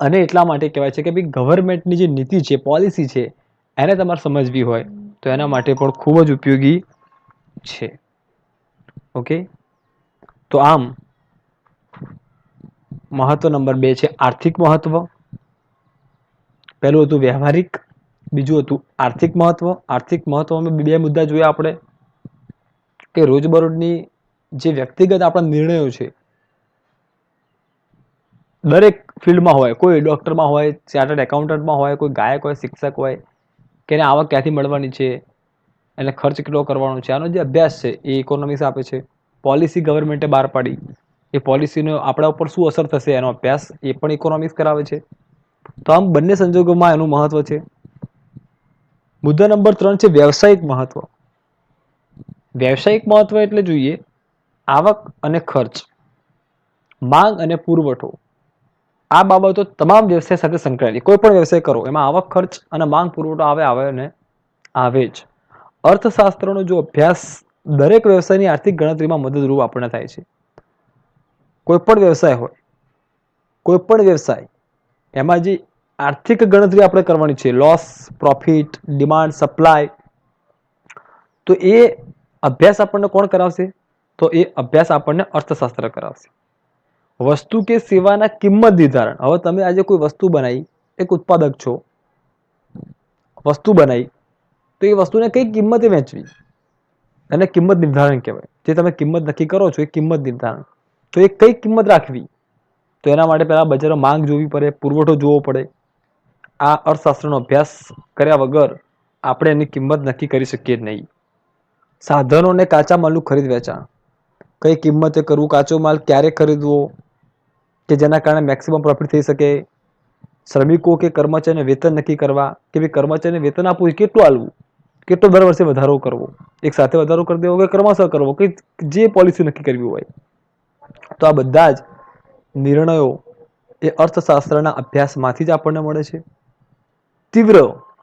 અને એટલા માટે કહેવાય છે કે ભાઈ ગવર્મેન્ટની જે નીતિ છે, પોલિસી છે, એને તમારે સમજવી હોય તો એના માટે પણ ખૂબ જ ઉપયોગી છે. ઓકે, તો આમ મહત્વ નંબર 2 છે આર્થિક મહત્વ. પહેલું હતું વ્યવહારિક, બીજું હતું આર્થિક મહત્વ. આર્થિક મહત્વમાં બે મુદ્દા જોયા આપણે કે રોજબરોજની જે વ્યક્તિગત આપણા નિર્ણયો છે, દરેક ફિલ્ડમાં હોય, કોઈ ડોક્ટરમાં હોય, ચાર્ટર્ડ એકાઉન્ટન્ટમાં હોય, કોઈ ગાયક હોય, શિક્ષક હોય, કે એને આવક ક્યાંથી મળવાની છે, એને ખર્ચ કેટલો કરવાનો છે, આનો જે અભ્યાસ છે એ ઇકોનોમિક્સ આપે છે. પોલિસી ગવર્મેન્ટે બહાર પાડી, એ પોલિસીનો આપણા ઉપર શું અસર થશે એનો અભ્યાસ એ પણ ઇકોનોમિક્સ કરાવે છે. તો આમ બંને સંજોગોમાં એનું મહત્વ છે. મુદ્દા નંબર 3 છે વ્યવસાયિક મહત્વ. વ્યવસાયિક મહત્વ એટલે જોઈએ આવક અને ખર્ચ, માંગ અને પુરવઠો. આ બાબતો તમામ વ્યવસાય સાથે સંકળાયેલી. કોઈ પણ વ્યવસાય કરો એમાં આવક, ખર્ચ અને માંગ પુરવઠો આવે ને આવે જ. અર્થશાસ્ત્રનો જો અભ્યાસ દરેક વ્યવસાયની આર્થિક ગણતરીમાં મદદરૂપ આપણને થાય છે. કોઈ પણ વ્યવસાય હોય, કોઈ પણ વ્યવસાય, એમાં જે આર્થિક ગણતરી આપણે કરવાની છે, લોસ, પ્રોફિટ, ડિમાન્ડ, સપ્લાય, તો એ અભ્યાસ આપણને કોણ કરાવશે, તો એ અભ્યાસ આપણને અર્થશાસ્ત્ર કરાવશે. વસ્તુ કે સેવાના કિંમત નિર્ધારણ. હવે તમે આજે કોઈ વસ્તુ બનાવી, એક ઉત્પાદક છો, વસ્તુ બનાવી, તો એ વસ્તુને કઈ કિંમતે વેચવી એને કિંમત નિર્ધારણ કહેવાય. જે તમે કિંમત નક્કી કરો છો એ કિંમત નિર્ધારણ. તો એ કઈ કિંમત રાખવી, તો એના માટે પહેલા બજારમાં માંગ જોવી પડે, પુરવઠો જોવો પડે. આ અર્થશાસ્ત્રનો અભ્યાસ કર્યા વગર આપણે એની કિંમત નક્કી કરી શકીએ જ નહીં. સાધનોને કાચા માલનું ખરીદ વેચાણ, કઈ કિંમતે કરવું, કાચો માલ ક્યારે ખરીદવો કે જેના કારણે મેક્સિમમ પ્રોફિટ થઈ શકે, શ્રમિકો કે કર્મચારીને વેતન નક્કી કરવા કે ભાઈ કર્મચારીને વેતન આપવું એ કેટલું આપવું, કેટલો દર વર્ષે વધારો કરવો, એક સાથે વધારો કરી દેવો કે ક્રમશઃ કરવો, કે જે પોલિસી નક્કી કરવી હોય. તો આ બધા જ નિર્ણયો એ અર્થશાસ્ત્રના અભ્યાસમાંથી જ આપણને મળે છે. તીવ્ર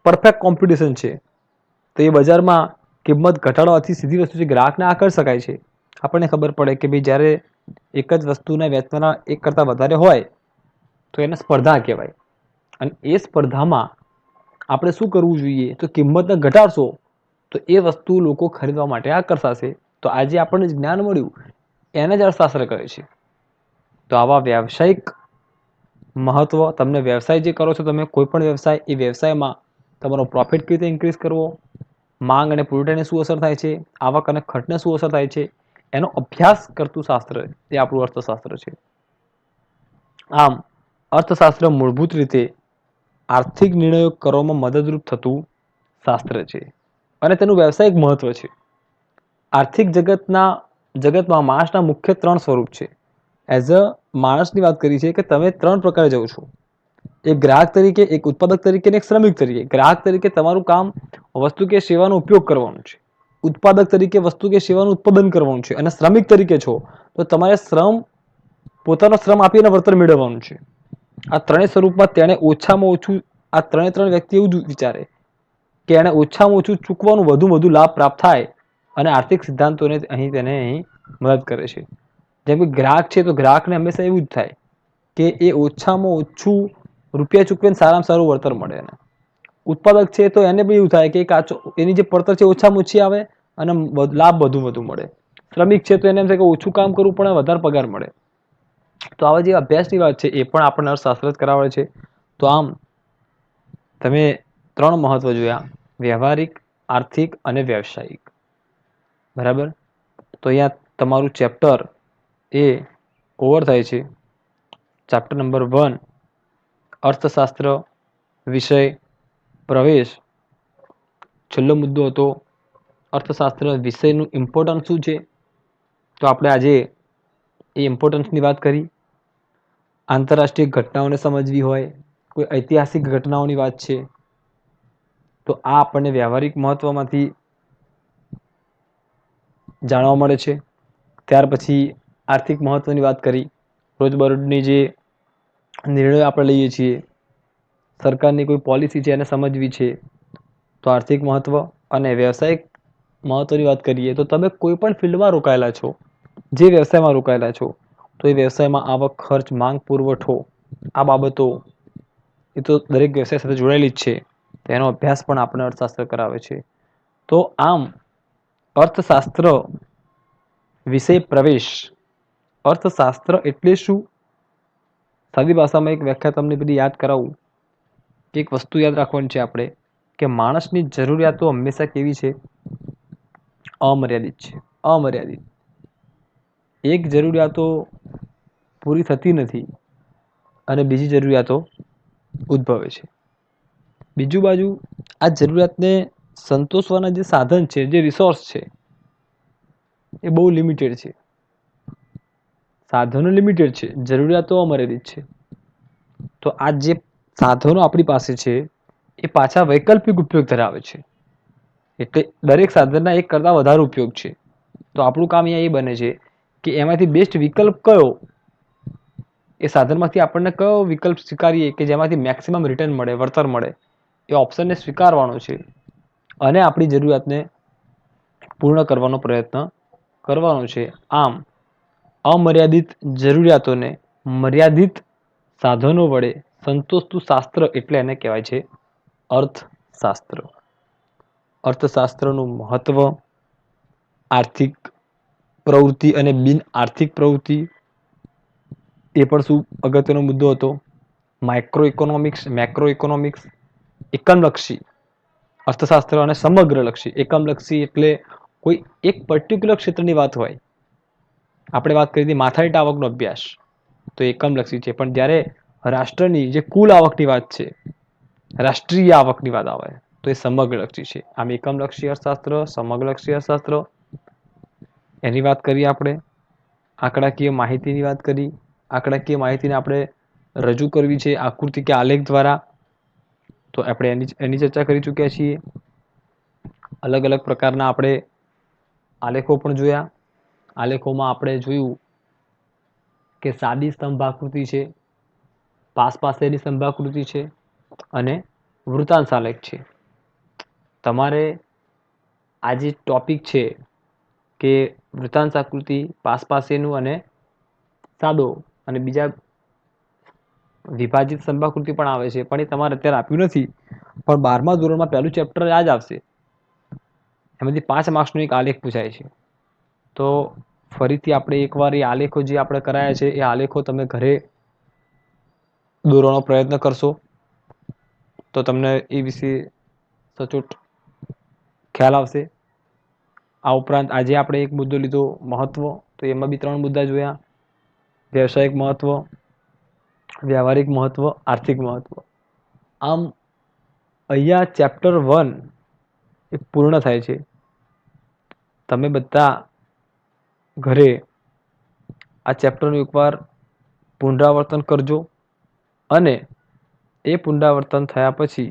પરફેક્ટ કોમ્પિટિશન છે, તો એ બજારમાં કિંમત ઘટાડવાથી સીધી વસ્તુ છે ગ્રાહકને આકર્ષી શકાય છે. આપણને ખબર પડે કે ભાઈ જ્યારે એક જ વસ્તુના વેચવાના એક કરતાં વધારે હોય તો એને સ્પર્ધા કહેવાય. અને એ સ્પર્ધામાં આપણે શું કરવું જોઈએ, તો કિંમતને ઘટાડશો તો એ વસ્તુ લોકો ખરીદવા માટે આકર્ષાશે. તો આજે આપણને જ્ઞાન મળ્યું એને જ અર્થશાસ્ત્ર કહે છે. તો આવા વ્યાવસાયિક મહત્વ, તમને વ્યવસાય જે કરો છો તમે કોઈ પણ વ્યવસાય, એ વ્યવસાયમાં તમારો પ્રોફિટ કેવી રીતે ઇન્ક્રીઝ કરવો, માંગ અને પુરવઠાને શું અસર થાય છે, આવક અને ખર્ચને શું અસર થાય છે, એનો અભ્યાસ કરતું શાસ્ત્ર એ આપણું અર્થશાસ્ત્ર છે. આમ અર્થશાસ્ત્ર મૂળભૂત રીતે આર્થિક નિર્ણયો કરવામાં મદદરૂપ થતું શાસ્ત્ર છે અને તેનું વ્યવસાયિક મહત્વ છે. આર્થિક જગતમાં માણસના મુખ્ય 3 સ્વરૂપ છે. એઝ અ માણસની વાત કરી છે કે તમે 3 પ્રકારે જાઓ છો, એક ગ્રાહક તરીકે, એક ઉત્પાદક તરીકે અને એક શ્રમિક તરીકે. ગ્રાહક તરીકે તમારું કામ વસ્તુ કે સેવાનો ઉપયોગ કરવાનું છે, ઉત્પાદક તરીકે વસ્તુ કે સેવાનું ઉત્પાદન કરવાનું છે, અને શ્રમિક તરીકે છો તો તમારે પોતાનો શ્રમ આપીને વળતર મેળવવાનું છે. આ ત્રણેય સ્વરૂપમાં તેણે ઓછામાં ઓછું, આ ત્રણ વ્યક્તિ એવું જ વિચારે કે એને ઓછામાં ઓછું ચૂકવાનું વધુ લાભ પ્રાપ્ત થાય, અને આર્થિક સિદ્ધાંતોને તેને મદદ કરે છે. જેમ કે ગ્રાહક છે તો ગ્રાહકને હંમેશા એવું જ થાય કે એ ઓછામાં ઓછું રૂપિયા ચૂકવીને સારામાં સારું વળતર મળે. એને ઉત્પાદક છે તો એને બી એવું થાય કે એની જે પડતર છે ઓછામાં ઓછી આવે અને લાભ વધુ મળે. શ્રમિક છે તો એને એમ થાય કે ઓછું કામ કરવું પણ વધારે પગાર મળે. તો આવા જે અભ્યાસની વાત છે એ પણ આપણને અર્થશાસ્ત્ર જ કરાવે છે. તો આમ તમે 3 મહત્વ જોયા, વ્યવહારિક, આર્થિક અને વ્યવસાયિક. બરાબર. તો અહીંયા તમારું ચેપ્ટર એ ઓવર થાય છે. ચેપ્ટર નંબર 1 અર્થશાસ્ત્ર વિષય પ્રવેશ. છેલ્લો મુદ્દો હતો અર્થશાસ્ત્ર વિષયનું ઇમ્પોર્ટન્સ શું છે. તો આપણે આજે એ ઇમ્પોર્ટન્સની વાત કરી. આંતરરાષ્ટ્રીય ઘટનાઓને સમજવી હોય, કોઈ ઐતિહાસિક ઘટનાઓની વાત છે, તો આ આપણને વ્યવહારિક મહત્વમાંથી જાણવા મળે છે. ત્યાર પછી આર્થિક મહત્વની વાત કરી, રોજબરોજની જે નિર્ણયો આપણે લઈએ છીએ, સરકારની કોઈ પોલિસી છે એને સમજવી છે, તો આર્થિક મહત્વ. અને વ્યવસાયિક મહત્વની વાત કરીએ તો તમે કોઈ પણ ફિલ્ડમાં રોકાયેલા છો, જે વ્યવસાયમાં રોકાયેલા છો, તો એ વ્યવસાયમાં આવક, ખર્ચ, માંગ, પુરવઠો, આ બાબતો એ તો દરેક વ્યવસાય સાથે જોડાયેલી જ છે. તેનો અભ્યાસ પણ આપણને અર્થશાસ્ત્ર કરાવે છે. તો આમ અર્થશાસ્ત્ર વિષય પ્રવેશ. અર્થશાસ્ત્ર એટલે શું? સાદી ભાષામાં એક વ્યાખ્યા તમને બધી યાદ કરાવું. એક વસ્તુ યાદ રાખવાની છે આપણે, કે માણસની જરૂરિયાતો હંમેશા કેવી છે? અમર્યાદિત છે. અમર્યાદિત. એક જરૂરિયાતો પૂરી થતી નથી અને બીજી જરૂરિયાતો ઉદ્ભવે છે. બીજું બાજુ આ જરૂરિયાતને સંતોષવાના જે સાધન છે, જે રિસોર્સ છે, એ બહુ લિમિટેડ છે. સાધનો લિમિટેડ છે, જરૂરિયાતો અમર્યાદિત છે. તો આ જે સાધનો આપણી પાસે છે એ પાછા વૈકલ્પિક ઉપયોગ ધરાવે છે. એટલે દરેક સાધનના એક કરતાં વધારે ઉપયોગ છે. તો આપણું કામ અહીંયા એ બને છે કે એમાંથી બેસ્ટ વિકલ્પ કયો, એ સાધનમાંથી આપણને કયો વિકલ્પ સ્વીકારીએ કે જેમાંથી મેક્સિમમ રિટર્ન મળે, વળતર મળે, એ ઓપ્શનને સ્વીકારવાનો છે અને આપણી જરૂરિયાતને પૂર્ણ કરવાનો પ્રયત્ન કરવાનો છે. આમ અમર્યાદિત જરૂરિયાતોને મર્યાદિત સાધનો વડે સંતોષતું શાસ્ત્ર એટલે એને કહેવાય છે અર્થશાસ્ત્ર. અર્થશાસ્ત્રનું મહત્વ, આર્થિક પ્રવૃત્તિ અને બિન આર્થિક પ્રવૃત્તિ, એ પણ શું અગત્યનો મુદ્દો હતો. માઇક્રો ઇકોનોમિક્સ, મેક્રો ઇકોનોમિક્સ, એકમલક્ષી અર્થશાસ્ત્ર અને સમગ્રલક્ષી. એકમલક્ષી એટલે કોઈ એક પર્ટિક્યુલર ક્ષેત્રની વાત હોય. આપણે વાત કરી હતી માથાદીઠ આવકનો અભ્યાસ, તો એકમલક્ષી છે. પણ જ્યારે રાષ્ટ્રની જે કુલ આવકની વાત છે, રાષ્ટ્રીય આવકની વાત આવે તો એ સમગ્રલક્ષી છે. આમ એકમલક્ષી અર્થશાસ્ત્ર, સમગ્રલક્ષી અર્થશાસ્ત્ર એની વાત કરીએ આપણે. આંકડાકીય માહિતીની વાત કરી. આંકડાકીય માહિતીને આપણે રજૂ કરવી છે આકૃતિ કે આલેખ દ્વારા, તો આપણે એની ચર્ચા કરી ચૂક્યા છીએ. અલગ અલગ પ્રકારના આપણે આલેખો પણ જોયા. આલેખોમાં આપણે જોયું કે સાદી સ્તંભાકૃતિ છે, પાસેની સ્તંભાકૃતિ છે અને વૃતાંશ આલેખ છે. તમારે આ જે ટોપિક છે કે વૃતાંશ આકૃતિ, પાસેનું અને સાદો અને બીજા વિભાજિત સ્તંભાકૃતિ પણ આવે છે, પણ એ તમારે અત્યારે આપ્યું નથી. પણ 12મા ધોરણમાં પહેલું ચેપ્ટર યાદ આવશે. એમાંથી 5 માર્ક્સનો એક આલેખ પૂછાય છે. તો ફરીથી આપણે એકવાર એ આલેખો જે આપણે કરાયા છે એ આલેખો તમે ઘરે દોરવાનો પ્રયત્ન કરશો તો તમને એ વિશે સચોટ ખ્યાલ આવશે. આ ઉપરાંત આજે આપણે એક મુદ્દો લીધો મહત્વ, તો એમાં બી 3 મુદ્દા જોયા. વ્યવસાયિક મહત્વ, વ્યવહારિક મહત્વ, આર્થિક મહત્વ. આમ અહીંયા ચેપ્ટર 1 એ પૂર્ણ થાય છે. તમે બધા ઘરે આ ચેપ્ટરનું એકવાર પુનરાવર્તન કરજો અને એ પુનરાવર્તન થયા પછી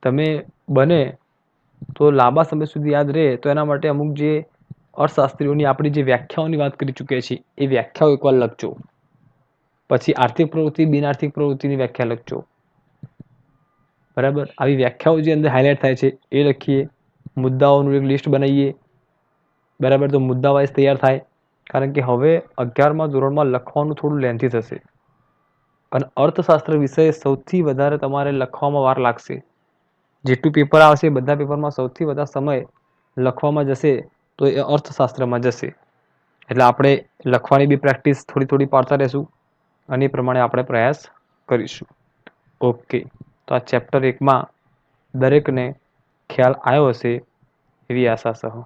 તમે બને તો લાંબા સમય સુધી યાદ રહે તો એના માટે અમુક જે અર્થશાસ્ત્રીઓની આપણી જે વ્યાખ્યાઓની વાત કરી ચૂક્યા છીએ એ વ્યાખ્યાઓ એકવાર લખજો. પછી આર્થિક પ્રવૃત્તિ, બિનઆર્થિક પ્રવૃત્તિની વ્યાખ્યા લખજો. બરાબર, આવી વ્યાખ્યાઓ જે અંદર હાઇલાઇટ થાય છે એ લખીએ. મુદ્દાઓનું એક લિસ્ટ બનાવીએ. બરાબર, તો મુદ્દા વાઇઝ તૈયાર થાય. કારણ કે હવે 11મા ધોરણમાં લખવાનું થોડું લેન્થી થશે અને અર્થશાસ્ત્ર વિષય સૌથી વધારે તમારે લખવામાં વાર લાગશે. જેટલું પેપર આવશે બધા પેપરમાં સૌથી વધારે સમય લખવામાં જશે તો એ અર્થશાસ્ત્રમાં જશે. એટલે આપણે લખવાની બી પ્રેક્ટિસ થોડી થોડી પાડતા રહેશું અને એ પ્રમાણે આપણે પ્રયાસ કરીશું. ઓકે, તો આ ચેપ્ટર 1માં દરેકને ખ્યાલ આવ્યો હશે એવી આશા સહ.